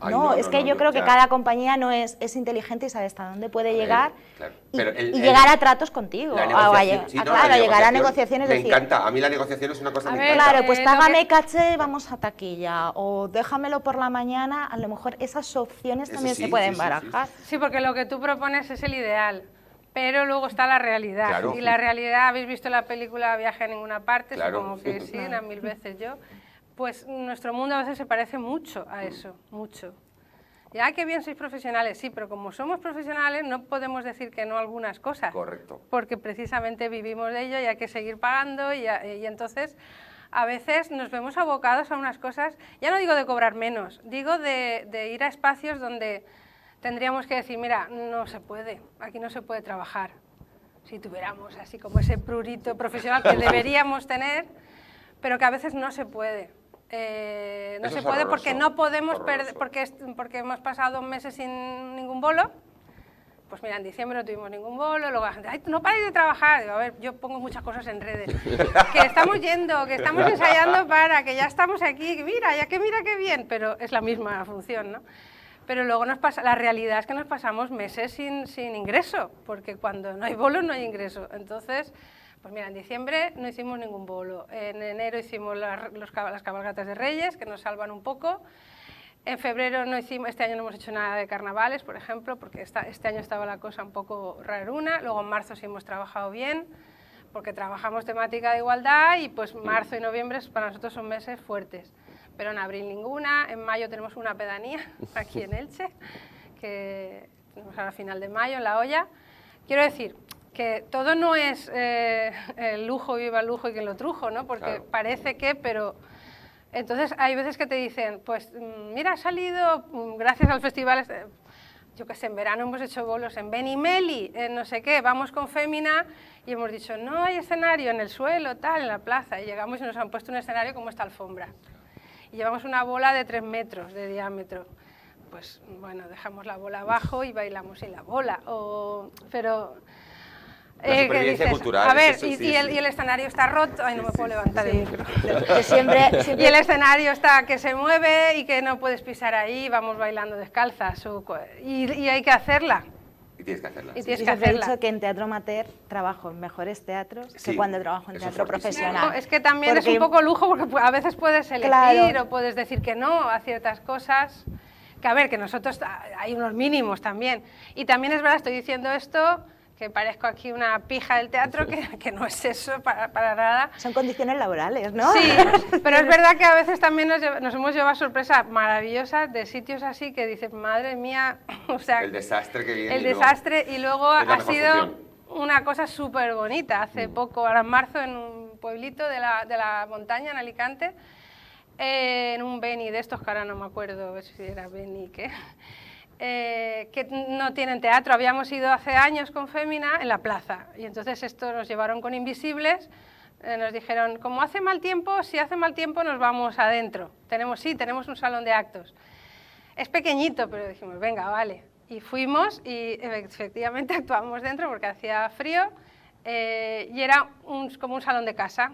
Yo creo que cada compañía es inteligente y sabe hasta dónde puede llegar y llegar a tratos contigo, llegar a negociaciones. Me encanta, a mí la negociación es una cosa que me encanta. Claro, pues págame caché, vamos a taquilla, o déjamelo por la mañana, a lo mejor esas opciones también se pueden barajar. Sí, porque lo que tú propones es el ideal. Pero luego está la realidad, Claro. y la realidad, ¿habéis visto la película Viaje a ninguna parte? Claro. Supongo que sí, unas 1000 veces yo. Pues nuestro mundo a veces se parece mucho a eso, mucho. Ya, qué bien sois profesionales, sí, pero como somos profesionales no podemos decir que no a algunas cosas. Correcto. Porque precisamente vivimos de ello y hay que seguir pagando y entonces a veces nos vemos abocados a unas cosas, ya no digo de cobrar menos, digo de ir a espacios donde tendríamos que decir, mira, no se puede, aquí no se puede trabajar. Si tuviéramos así como ese prurito profesional que deberíamos tener, pero que a veces no se puede. No se puede porque no podemos perder, porque hemos pasado 2 meses sin ningún bolo. Pues mira, en diciembre no tuvimos ningún bolo, luego la gente, ay, no pares de trabajar. Digo, a ver, yo pongo muchas cosas en redes. Que estamos yendo, que estamos ensayando que ya estamos aquí, que mira qué bien, pero es la misma función, ¿no? Pero luego la realidad es que nos pasamos meses sin ingreso, porque cuando no hay bolo no hay ingreso. Entonces, pues mira, en diciembre no hicimos ningún bolo, en enero hicimos las cabalgatas de Reyes, que nos salvan un poco, en febrero no hicimos, este año no hemos hecho nada de carnavales, por ejemplo, porque este año estaba la cosa un poco raruna, luego en marzo sí hemos trabajado bien, porque trabajamos temática de igualdad y pues marzo y noviembre para nosotros son meses fuertes. Pero en abril ninguna, en mayo tenemos una pedanía aquí en Elche, que tenemos a la final de mayo en La Hoya. Quiero decir que todo no es el lujo, viva el lujo y quien lo trujo, ¿no? Porque claro, parece que, pero... Entonces hay veces que te dicen, pues mira, ha salido, gracias al festival, yo qué sé, en verano hemos hecho bolos en Benimeli, en no sé qué, vamos con Fémina y hemos dicho, no hay escenario en el suelo, tal, en la plaza, y llegamos y nos han puesto un escenario como esta alfombra. Y llevamos una bola de 3 metros de diámetro. Pues bueno, dejamos la bola abajo y bailamos sin la bola. Pero... La supervivencia cultural. A ver, y el escenario está roto. Ay, no me puedo levantar el micro. Siempre... Y el escenario está que se mueve y que no puedes pisar ahí, vamos bailando descalzas. Y hay que hacerla. Y tienes que hacerla. Y tienes que hacerla. hacerla. He dicho que en teatro amateur trabajo en mejores teatros que cuando trabajo en teatro profesional. No, es que también es un poco lujo porque a veces puedes elegir o puedes decir que no a ciertas cosas. Que a ver, que nosotros hay unos mínimos también. Y también es verdad, estoy diciendo esto, que parezco aquí una pija del teatro, que no es eso para nada. Son condiciones laborales, ¿no? Sí, pero es verdad que a veces también nos hemos llevado sorpresas maravillosas de sitios así que dices, madre mía, o sea... El desastre que viene. El desastre, y luego ha sido una cosa súper bonita. Hace poco, ahora en marzo, en un pueblito de la montaña, en Alicante, en un Beni de estos, que ahora no me acuerdo si era Beni, ¿qué? Que no tienen teatro. Habíamos ido hace años con Fémina en la plaza y entonces esto nos llevaron con Invisibles, nos dijeron, como hace mal tiempo, si hace mal tiempo nos vamos adentro. Tenemos un salón de actos. Es pequeñito, pero dijimos, venga, vale. Y fuimos y efectivamente actuamos dentro porque hacía frío y era como un salón de casa,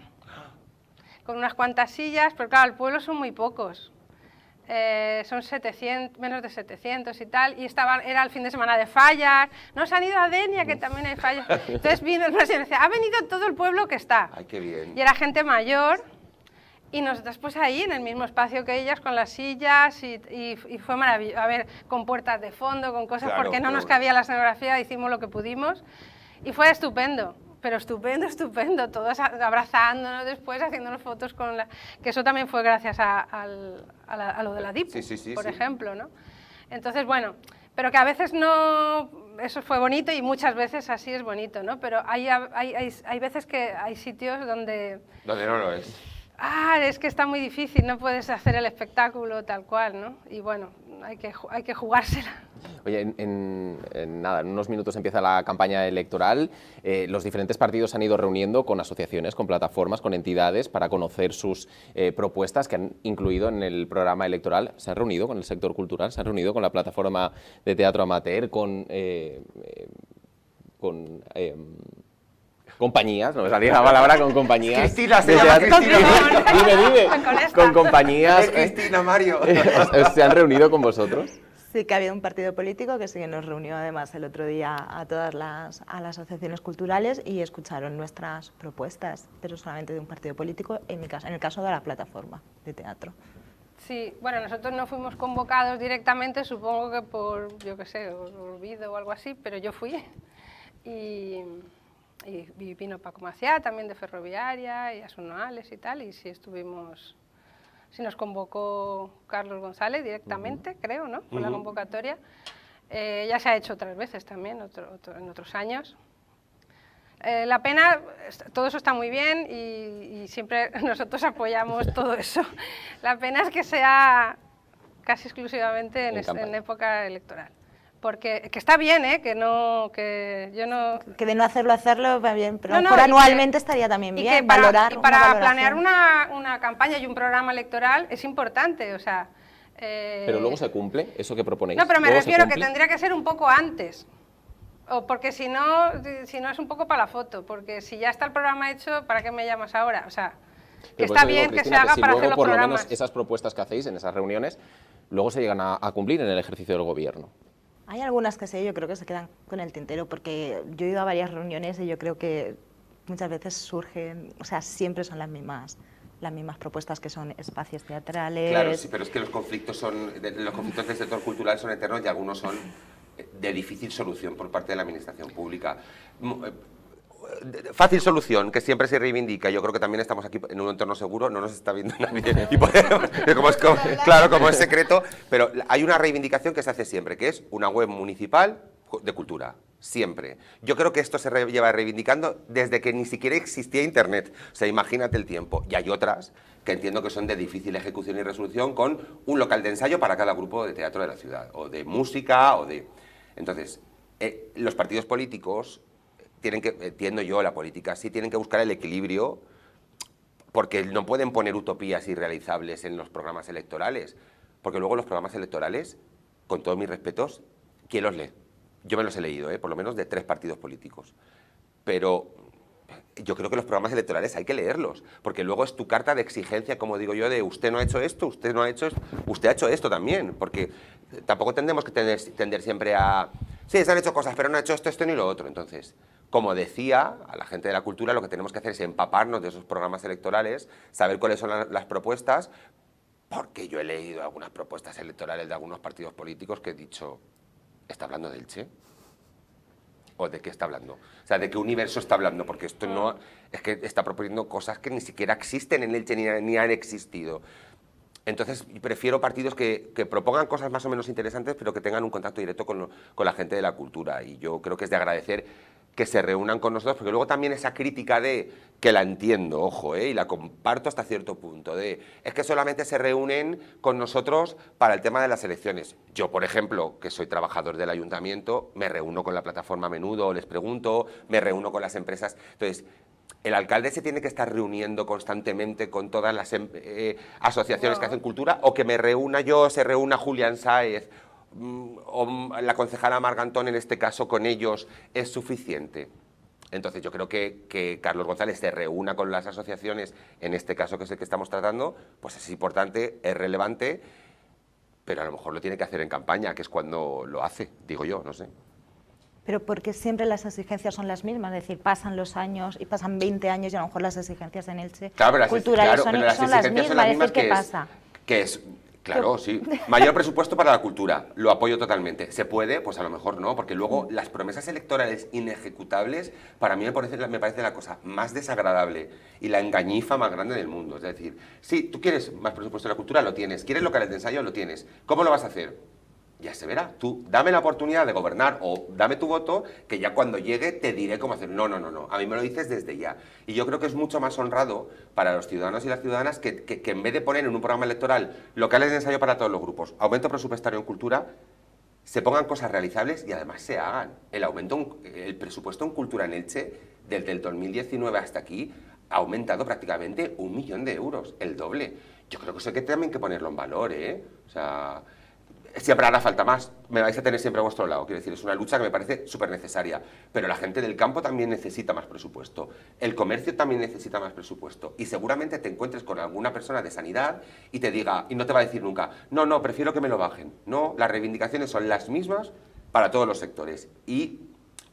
con unas cuantas sillas, pero claro, el pueblo son muy pocos. Son 700, menos de 700 y tal, y era el fin de semana de fallas, nos han ido a Denia, que también hay fallas, entonces vino el presidente y decía, ha venido todo el pueblo que está. Ay, qué bien. Y era gente mayor, y nosotros pues ahí, en el mismo espacio que ellas, con las sillas, y fue maravilloso, a ver, con puertas de fondo, con cosas, claro, porque no nos cabía la escenografía, hicimos lo que pudimos, y fue estupendo. Pero estupendo, todos abrazándonos después, haciéndonos fotos con la... Que eso también fue gracias a lo de la DIPU, por ejemplo, ¿no? Entonces, bueno, pero que a veces no... Eso fue bonito y muchas veces así es bonito, ¿no? Pero hay veces que hay sitios donde... Donde no lo es. Es que está muy difícil, no puedes hacer el espectáculo tal cual, ¿no? Y bueno, hay que jugársela. Oye, nada, en unos minutos empieza la campaña electoral. Los diferentes partidos se han ido reuniendo con asociaciones, con plataformas, con entidades para conocer sus propuestas que han incluido en el programa electoral. Se han reunido con el sector cultural, se han reunido con la plataforma de teatro amateur, con compañías, no me salía la palabra, con compañías. Cristina, se llama Cristina. Dime. Con compañías. Cristina, Mario. ¿Se han reunido con vosotros? Sí que había un partido político que sí que nos reunió además el otro día a todas las asociaciones culturales y escucharon nuestras propuestas, pero solamente de un partido político, en el caso de la plataforma de teatro. Sí, bueno, nosotros no fuimos convocados directamente, supongo que por, yo qué sé, olvido o algo así, pero yo fui y vino Paco Maciá, también de Ferroviaria, y Asunales y tal, y sí estuvimos, sí nos convocó Carlos González directamente, creo, ¿no? Con la convocatoria. Ya se ha hecho otras veces también, en otros años. La pena, todo eso está muy bien y siempre nosotros apoyamos todo eso. La pena es que sea casi exclusivamente en época electoral. Porque que está bien, que yo no... Que de no hacerlo va bien, pero no, anualmente estaría también bien, valorar. Y para planear una campaña y un programa electoral es importante, o sea... Pero luego se cumple eso que proponéis. No, pero me refiero que tendría que ser un poco antes. O porque si no es un poco para la foto, porque si ya está el programa hecho, ¿para qué me llamas ahora? O sea, que está bien que se haga para hacer los programas. Por lo menos esas propuestas que hacéis en esas reuniones, luego se llegan a cumplir en el ejercicio del gobierno. Hay algunas que yo creo que se quedan con el tintero, porque yo he ido a varias reuniones y yo creo que muchas veces surgen, o sea, siempre son las mismas propuestas, que son espacios teatrales... Claro, sí, pero es que los conflictos del sector cultural son eternos y algunos son de difícil solución por parte de la administración pública. Fácil solución, que siempre se reivindica. Yo creo que también estamos aquí en un entorno seguro, no nos está viendo nadie. Y podemos, claro, como es secreto, pero hay una reivindicación que se hace siempre, que es una web municipal de cultura. Siempre. Yo creo que esto se lleva reivindicando desde que ni siquiera existía Internet. O sea, imagínate el tiempo. Y hay otras que entiendo que son de difícil ejecución y resolución, con un local de ensayo para cada grupo de teatro de la ciudad, o de música, o de... Entonces, los partidos políticos tienen que, entiendo yo, la política sí, tienen que buscar el equilibrio, porque no pueden poner utopías irrealizables en los programas electorales, porque luego los programas electorales, con todos mis respetos, ¿quién los lee? Yo me los he leído, por lo menos de 3 partidos políticos, pero yo creo que los programas electorales hay que leerlos, porque luego es tu carta de exigencia, como digo yo, de usted no ha hecho esto, usted no ha hecho esto, usted ha hecho esto también, porque tampoco tendemos que tender siempre a... Sí, se han hecho cosas, pero no ha hecho esto ni lo otro. Entonces, como decía, a la gente de la cultura lo que tenemos que hacer es empaparnos de esos programas electorales, saber cuáles son las propuestas, porque yo he leído algunas propuestas electorales de algunos partidos políticos que he dicho, ¿está hablando del Che? ¿O de qué está hablando? O sea, ¿de qué universo está hablando? Porque esto no... Es que está proponiendo cosas que ni siquiera existen en el Che ni han existido. Entonces, prefiero partidos que propongan cosas más o menos interesantes, pero que tengan un contacto directo con la gente de la cultura. Y yo creo que es de agradecer que se reúnan con nosotros, porque luego también esa crítica de, que la entiendo, ojo, y la comparto hasta cierto punto, de, es que solamente se reúnen con nosotros para el tema de las elecciones. Yo, por ejemplo, que soy trabajador del ayuntamiento, me reúno con la plataforma a menudo, les pregunto, me reúno con las empresas. Entonces, el alcalde se tiene que estar reuniendo constantemente con todas las asociaciones que hacen cultura, o que me reúna yo, se reúna Julián Sáez, o la concejala Margantón, en este caso, con ellos, es suficiente. Entonces yo creo que Carlos González se reúna con las asociaciones, en este caso que es el que estamos tratando, pues es importante, es relevante, pero a lo mejor lo tiene que hacer en campaña, que es cuando lo hace, digo yo, no sé. Pero porque siempre las exigencias son las mismas, es decir, pasan los años y pasan 20 años y a lo mejor las exigencias en Elche culturales son las mismas, es decir, ¿qué pasa? Que es... Claro, sí. Mayor presupuesto para la cultura, lo apoyo totalmente. ¿Se puede? Pues a lo mejor no, porque luego las promesas electorales inejecutables para mí me parece la cosa más desagradable y la engañifa más grande del mundo. Es decir, sí, tú quieres más presupuesto de la cultura, lo tienes. ¿Quieres locales de ensayo? Lo tienes. ¿Cómo lo vas a hacer? Ya se verá. Tú dame la oportunidad de gobernar o dame tu voto, que ya cuando llegue te diré cómo hacer. No, no, no, no. A mí me lo dices desde ya. Y yo creo que es mucho más honrado para los ciudadanos y las ciudadanas que en vez de poner en un programa electoral locales de ensayo para todos los grupos, aumento presupuestario en cultura, se pongan cosas realizables y además se hagan. El presupuesto en cultura en Elche, desde el 2019 hasta aquí, ha aumentado prácticamente 1 millón de euros, el doble. Yo creo que eso hay que también que ponerlo en valor, ¿eh? O sea, siempre hará falta más, me vais a tener siempre a vuestro lado, quiero decir, es una lucha que me parece súper necesaria, pero la gente del campo también necesita más presupuesto, el comercio también necesita más presupuesto, y seguramente te encuentres con alguna persona de sanidad y te diga, y no te va a decir nunca, no, no, prefiero que me lo bajen. No, las reivindicaciones son las mismas para todos los sectores, y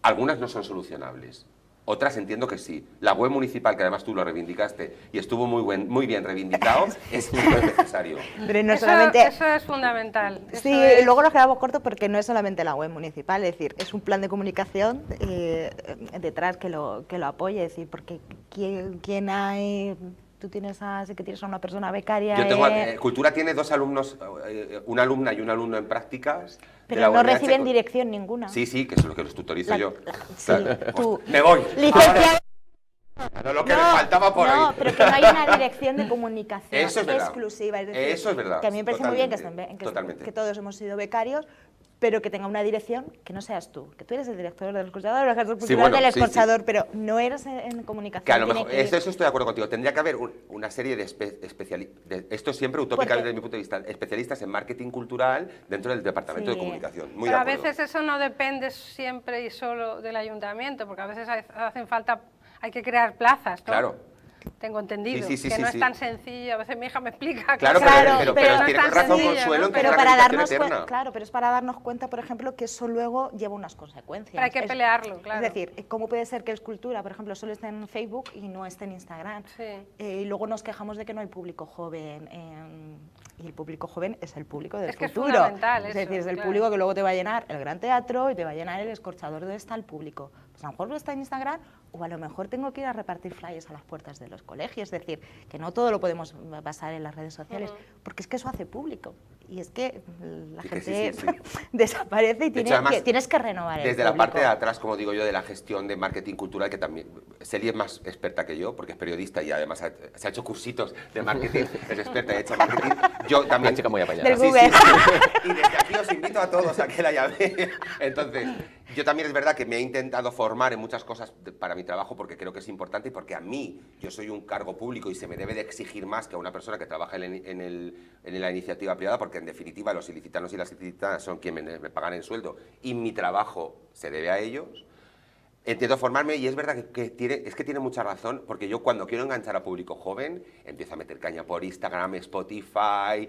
algunas no son solucionables. Otras entiendo que sí. La web municipal, que además tú lo reivindicaste y estuvo muy bien reivindicado, es súper necesario. Pero no solamente... eso es fundamental. Sí, Eso y luego nos quedamos cortos porque no es solamente la web municipal, es decir, es un plan de comunicación detrás que lo apoye, es decir, porque ¿quién hay...? Tú tienes que tienes a una persona becaria. Yo tengo, Cultura tiene 2 alumnos, una alumna y un alumno en prácticas. Pero no reciben dirección ninguna. Sí, sí, que es lo que los tutorizo yo. Sí, tú. Me voy. Licenciado. No, lo que me faltaba por ahí. No, pero que no hay una dirección de comunicación Eso es verdad. exclusiva. Es decir, eso es verdad. Que a mí me parece muy bien que todos hemos sido becarios, pero que tenga una dirección que no seas tú, que tú eres el director del escorchador, el gestor cultural del escorchador, pero no eres en comunicación. Que a lo mejor, eso estoy de acuerdo contigo, tendría que haber una serie de especialistas, esto siempre utópica desde mi punto de vista, especialistas en marketing cultural dentro del departamento de comunicación. Muy pero de a acuerdo. veces eso no depende siempre y solo del ayuntamiento, porque a veces hacen falta, hay que crear plazas, ¿no? Claro. Tengo entendido, Sí, que no es tan sencillo, a veces mi hija me explica. Claro, pero pero no tienes es tan razón, sencillo, Consuelo, ¿no? en que Pero es para una darnos eterna. claro, pero es para darnos cuenta, por ejemplo, que eso luego lleva unas consecuencias. Pero hay que pelearlo, claro. Es decir, ¿cómo puede ser que Escultura, por ejemplo, solo esté en Facebook y no esté en Instagram? Sí. Y luego nos quejamos de que no hay público joven. Y el público joven es el público del Es que futuro. es fundamental Es eso, decir, es el claro. público que luego te va a llenar el Gran Teatro y te va a llenar el Escorchador. ¿Dónde está el público? Pues a lo mejor está en Instagram o a lo mejor tengo que ir a repartir flyers a las puertas de los colegios. Es decir, que no todo lo podemos basar en las redes sociales, porque es que eso hace público. Y es que la gente desaparece y tienes que renovar desde el la parte de público. atrás, como digo yo, de la gestión de marketing cultural, que también Celia es más experta que yo, porque es periodista y además se ha hecho cursitos de marketing, es experta y ha hecho marketing. Yo también. Una chica muy apañada. Del Google. Y desde aquí os invito a todos a que la llaméis. Entonces, yo también es verdad que me he intentado formar en muchas cosas para mi trabajo porque creo que es importante y porque a mí, yo soy un cargo público y se me debe de exigir más que a una persona que trabaja en la iniciativa privada, porque en definitiva los ilicitanos y las ilicitanas son quienes me pagan el sueldo y mi trabajo se debe a ellos. Intento formarme y es verdad que tiene mucha razón, porque yo cuando quiero enganchar a público joven empiezo a meter caña por Instagram, Spotify,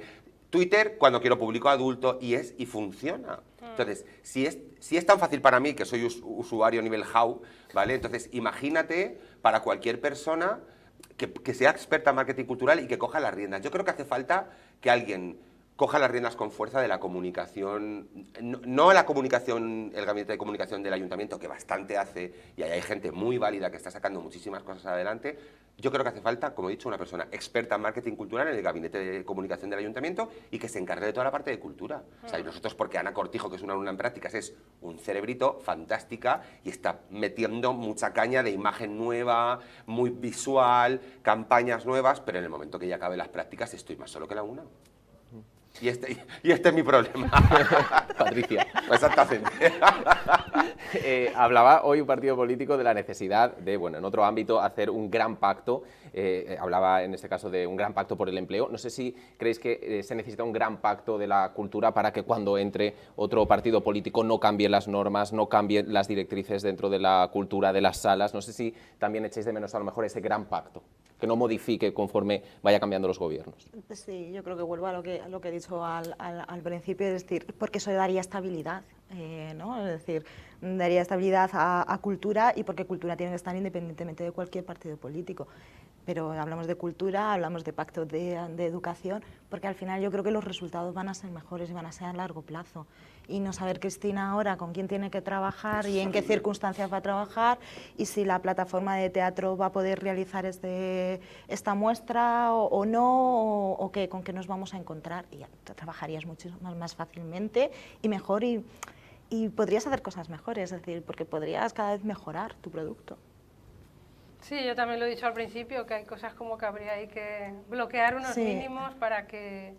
Twitter, cuando quiero público adulto y funciona. Entonces, si es tan fácil para mí, que soy usuario nivel how, ¿vale? Entonces, imagínate para cualquier persona que sea experta en marketing cultural y que coja las riendas. Yo creo que hace falta que alguien coja las riendas con fuerza de la comunicación, no la comunicación, el gabinete de comunicación del ayuntamiento, que bastante hace, y ahí hay gente muy válida que está sacando muchísimas cosas adelante. Yo creo que hace falta, como he dicho, una persona experta en marketing cultural en el gabinete de comunicación del ayuntamiento y que se encargue de toda la parte de cultura. O sea, y nosotros, porque Ana Cortijo, que es una alumna en prácticas, es un cerebrito fantástica y está metiendo mucha caña de imagen nueva, muy visual, campañas nuevas, pero en el momento que ya acabe las prácticas estoy más solo que la una. Y este es mi problema. Patricia. Exactamente. Hablaba hoy un partido político de la necesidad de, bueno, en otro ámbito, hacer un gran pacto. Hablaba en este caso de un gran pacto por el empleo. No sé si creéis que se necesita un gran pacto de la cultura para que cuando entre otro partido político no cambien las normas, no cambien las directrices dentro de la cultura, de las salas. No sé si también echéis de menos a lo mejor ese gran pacto, que no modifique conforme vaya cambiando los gobiernos. Sí, yo creo que vuelvo a lo que he dicho al principio, es decir, porque eso daría estabilidad. ¿no? Es decir, daría estabilidad a cultura, y porque cultura tiene que estar independientemente de cualquier partido político. Pero hablamos de cultura, hablamos de pacto de educación, porque al final yo creo que los resultados van a ser mejores y van a ser a largo plazo. Y no saber Cristina ahora con quién tiene que trabajar y en qué circunstancias va a trabajar, y si la plataforma de teatro va a poder realizar esta muestra o no, o qué, con qué nos vamos a encontrar, y ya trabajarías mucho más fácilmente y mejor, y podrías hacer cosas mejores, es decir, porque podrías cada vez mejorar tu producto. Sí, yo también lo he dicho al principio, que hay cosas como que habría ahí que bloquear unos mínimos para que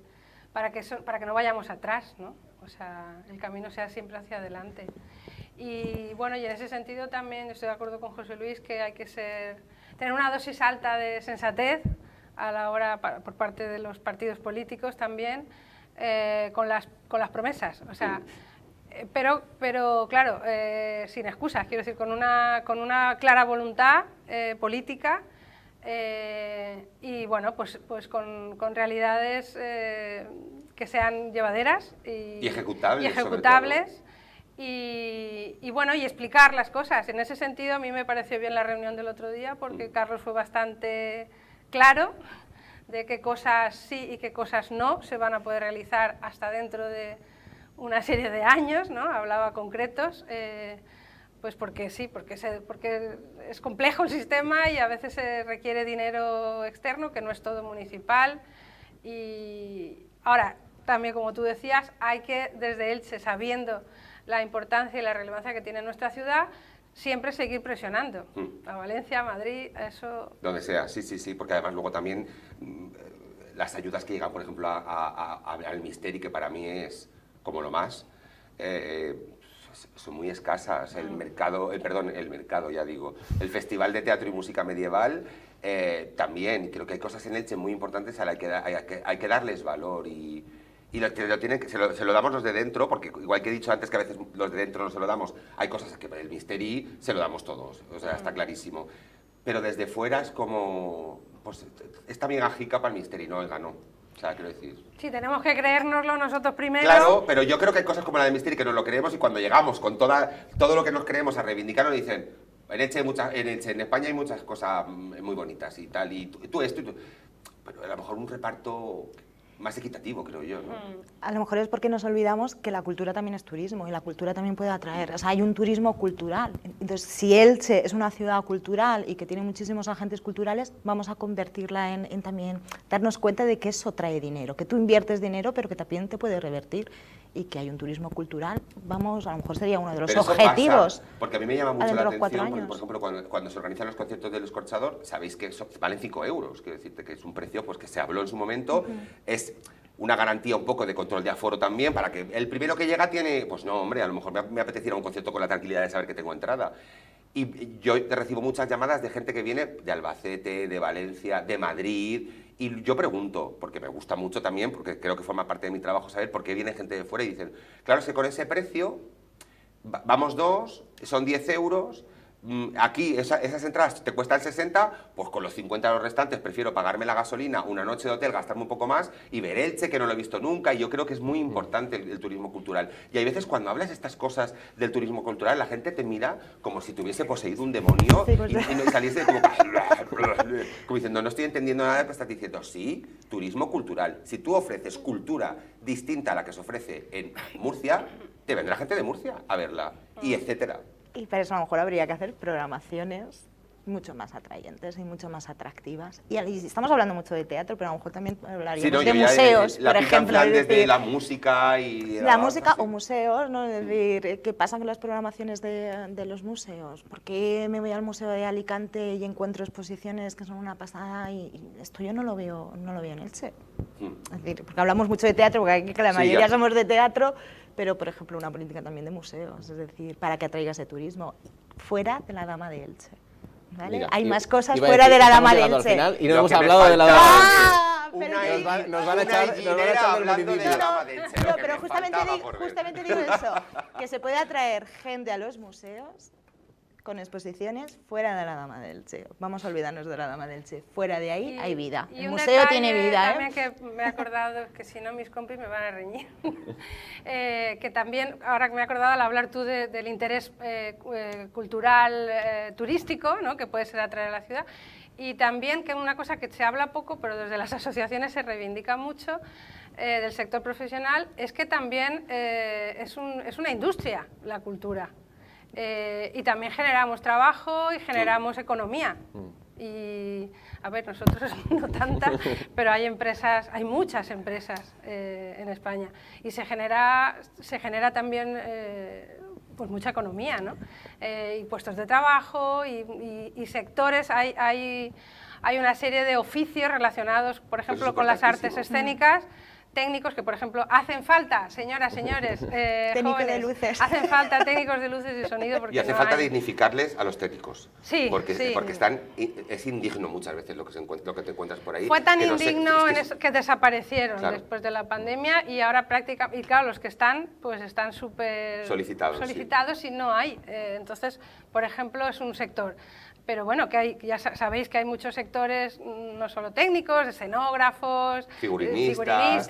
no vayamos atrás, ¿no? O sea, el camino sea siempre hacia adelante. Y bueno, y en ese sentido también estoy de acuerdo con José Luis que hay que tener una dosis alta de sensatez a la hora, por parte de los partidos políticos también, con las promesas. O sea, pero claro, sin excusas, quiero decir, con una clara voluntad política, y bueno, pues con realidades que sean llevaderas y ejecutables, y bueno, y explicar las cosas. En ese sentido, a mí me pareció bien la reunión del otro día, porque Carlos fue bastante claro de qué cosas sí y qué cosas no se van a poder realizar hasta dentro de una serie de años, ¿no? Hablaba concretos, pues porque sí, porque es complejo el sistema y a veces se requiere dinero externo, que no es todo municipal. Y ahora, también como tú decías, hay que desde Elche, sabiendo la importancia y la relevancia que tiene nuestra ciudad, siempre seguir presionando. A Valencia, a Madrid, a eso... Donde sea, sí, porque además luego también las ayudas que llegan, por ejemplo, al Misteri, que para mí es como lo más, son muy escasas. El mercado, ya digo, el Festival de Teatro y Música Medieval también, creo que hay cosas en Elche muy importantes a las que hay que darles valor, y se lo damos los de dentro, porque igual que he dicho antes que a veces los de dentro no se lo damos, hay cosas que para el Misteri se lo damos todos, o sea, está clarísimo. Pero desde fuera es como, pues está bien ajica para el Misteri, no el ganó. O sea, quiero decir... Sí, tenemos que creérnoslo nosotros primero. Claro, pero yo creo que hay cosas como la de Misteri que nos lo creemos, y cuando llegamos con todo lo que nos creemos a reivindicar, nos dicen, en España hay muchas cosas muy bonitas y tal, y tú esto, y tú... Pero a lo mejor un reparto más equitativo, creo yo, ¿no? A lo mejor es porque nos olvidamos que la cultura también es turismo, y la cultura también puede atraer. O sea, hay un turismo cultural. Entonces, si Elche es una ciudad cultural y que tiene muchísimos agentes culturales, vamos a convertirla en también darnos cuenta de que eso trae dinero, que tú inviertes dinero, pero que también te puede revertir, y que hay un turismo cultural. Vamos, a lo mejor sería uno de los objetivos. Pasa, porque a mí me llama mucho la atención, porque, por ejemplo, cuando se organizan los conciertos del Escorchador, sabéis que valen 5 euros, quiero decirte que es un precio pues que se habló en su momento, es una garantía un poco de control de aforo también, para que el primero que llega tiene, pues no, hombre, a lo mejor me apeteciera un concierto con la tranquilidad de saber que tengo entrada. Y yo recibo muchas llamadas de gente que viene de Albacete, de Valencia, de Madrid, y yo pregunto, porque me gusta mucho también, porque creo que forma parte de mi trabajo saber por qué viene gente de fuera, y dicen, claro, es que con ese precio, vamos dos, son 10 euros, aquí esas entradas te cuestan 60, pues con los 50 los restantes prefiero pagarme la gasolina, una noche de hotel, gastarme un poco más y ver Elche, que no lo he visto nunca. Y yo creo que es muy importante el turismo cultural. Y hay veces cuando hablas estas cosas del turismo cultural, la gente te mira como si tuviese poseído un demonio, sí, pues, y saliese de tu boca como diciendo, no estoy entendiendo nada de lo que estás diciendo. Sí, turismo cultural. Si tú ofreces cultura distinta a la que se ofrece en Murcia, te vendrá gente de Murcia a verla, y etcétera. Y para eso a lo mejor habría que hacer programaciones mucho más atrayentes y mucho más atractivas. Y estamos hablando mucho de teatro, pero a lo mejor también hablaríamos de museos, por ejemplo. Desde la música y... La música o museos, ¿no? Es decir, ¿qué pasa con las programaciones de los museos? ¿Por qué me voy al Museo de Alicante y encuentro exposiciones que son una pasada y esto yo no lo veo en Elche? Es decir, porque hablamos mucho de teatro, porque aquí que la mayoría somos de teatro, pero, por ejemplo, una política también de museos, es decir, para que atraiga ese turismo, fuera de la Dama de Elche. ¿Vale? Mira, hay más cosas fuera de la Dama de Elche. Y no hemos hablado de la Dama de Elche. Nos van a echar del municipio. No, pero justamente digo eso, que se puede atraer gente a los museos con exposiciones fuera de la Dama de Elche. Vamos a olvidarnos de la Dama de Elche. Fuera de ahí hay vida. Y El un museo detalle tiene vida, también que me he acordado, que si no mis compis me van a reñir, que también, ahora que me he acordado al hablar tú del interés cultural, turístico, ¿no? Que puede ser atraer a la ciudad, y también que una cosa que se habla poco, pero desde las asociaciones se reivindica mucho, del sector profesional, es que también es una industria la cultura. Y también generamos trabajo y generamos economía. Y, a ver, nosotros no tanta, pero hay empresas, hay muchas empresas en España. Y se genera también pues mucha economía, ¿no? Y puestos de trabajo y sectores. Hay una serie de oficios relacionados, por ejemplo, con las artes escénicas, técnicos que, por ejemplo, hacen falta, señoras, señores, Técnico jóvenes, de luces. hacen falta técnicos de luces y sonido porque Y hace no falta hay. dignificarles a los técnicos. Sí, porque, sí. porque es indigno muchas veces lo que te encuentras por ahí. Fue tan que no sé, indigno que que desaparecieron Claro. después de la pandemia y ahora prácticamente, y claro, los que están, pues están súper Solicitados, y no hay. Entonces, por ejemplo, es un sector. Pero bueno, ya sabéis que hay muchos sectores, no solo técnicos, escenógrafos, figurinistas,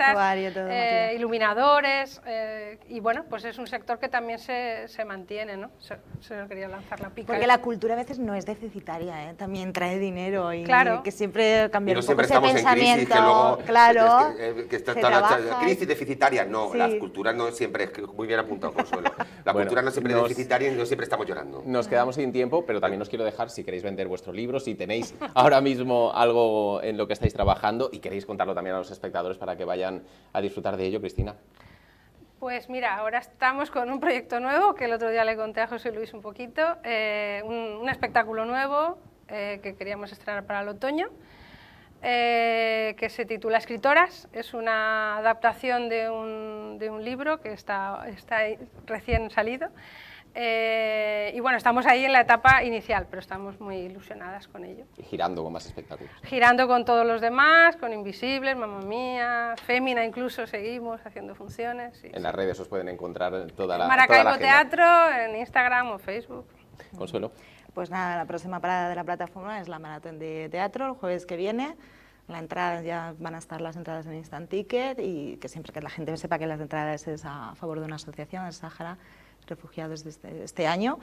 Vestuario, todo, maquillaje. iluminadores, y bueno, pues es un sector que también se mantiene, ¿no? Se lo quería lanzar la pica. Porque la cultura a veces no es deficitaria, ¿eh? También trae dinero y Claro. que siempre Y cambia no un poco siempre ese estamos en crisis, pensamiento. que luego Claro, que está se toda la trabaja. crisis deficitaria. No, Sí. las culturas no siempre, es que muy bien apuntado, Consuelo. La Bueno, cultura no siempre es deficitaria y no siempre estamos llorando. Nos quedamos sin tiempo, pero también os quiero dejar, si queréis vender vuestro libro, si tenéis ahora mismo algo en lo que estáis trabajando y queréis contarlo también a los espectadores para que vayan a disfrutar de ello, Cristina. Pues mira, ahora estamos con un proyecto nuevo, que el otro día le conté a José Luis un poquito, un espectáculo nuevo que queríamos estrenar para el otoño, que se titula Escritoras. Es una adaptación de un libro que está recién salido. Y bueno, estamos ahí en la etapa inicial, pero estamos muy ilusionadas con ello. Y girando con más espectáculos. Girando con todos los demás, con Invisibles, Mamma Mía, Fémina incluso, seguimos haciendo funciones. Sí, En las redes os pueden encontrar toda la toda la Maracaibo agenda. Teatro, en Instagram o Facebook. Consuelo. Pues nada, la próxima parada de la plataforma es la maratón de teatro, el jueves que viene. La entrada, ya van a estar las entradas en Instant Ticket y que siempre que la gente sepa que las entradas es a favor de una asociación, el Sáhara Refugiados de este año.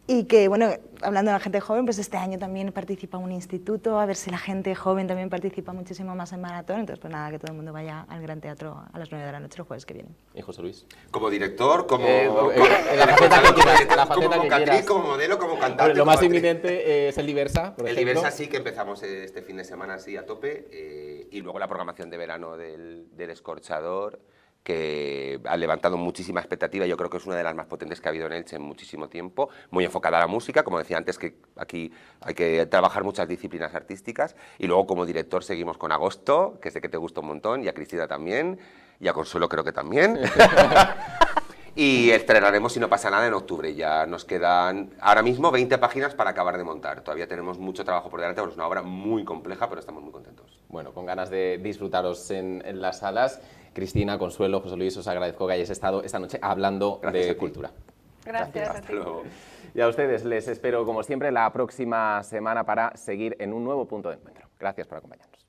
Y que, bueno, hablando de la gente joven, pues este año también participa un instituto, a ver si la gente joven también participa muchísimo más en maratón. Entonces, pues nada, que todo el mundo vaya al Gran Teatro a las 9 de la noche el jueves que viene. ¿Y José Luis? Como director, como la faceta que quieras, la como faceta que actriz, quieras. como modelo, como cantante. Hombre, lo como más actriz. inminente es el Diversa, por El ejemplo. Diversa sí que empezamos este fin de semana así a tope y luego la programación de verano del Escorchador, que ha levantado muchísima expectativa. Yo creo que es una de las más potentes que ha habido en Elche en muchísimo tiempo, muy enfocada a la música, como decía antes, que aquí hay que trabajar muchas disciplinas artísticas, y luego como director seguimos con Agosto, que sé que te gusta un montón, y a Cristina también, y a Consuelo creo que también. Y estrenaremos, si no pasa nada, en octubre. Ya nos quedan ahora mismo 20 páginas para acabar de montar. Todavía tenemos mucho trabajo por delante, porque es una obra muy compleja, pero estamos muy contentos. Bueno, con ganas de disfrutaros en las salas. Cristina, Consuelo, José Luis, os agradezco que hayáis estado esta noche hablando Gracias a de ti. cultura. Gracias. Hasta luego. Y a ustedes les espero, como siempre, la próxima semana para seguir en un nuevo punto de encuentro. Gracias por acompañarnos.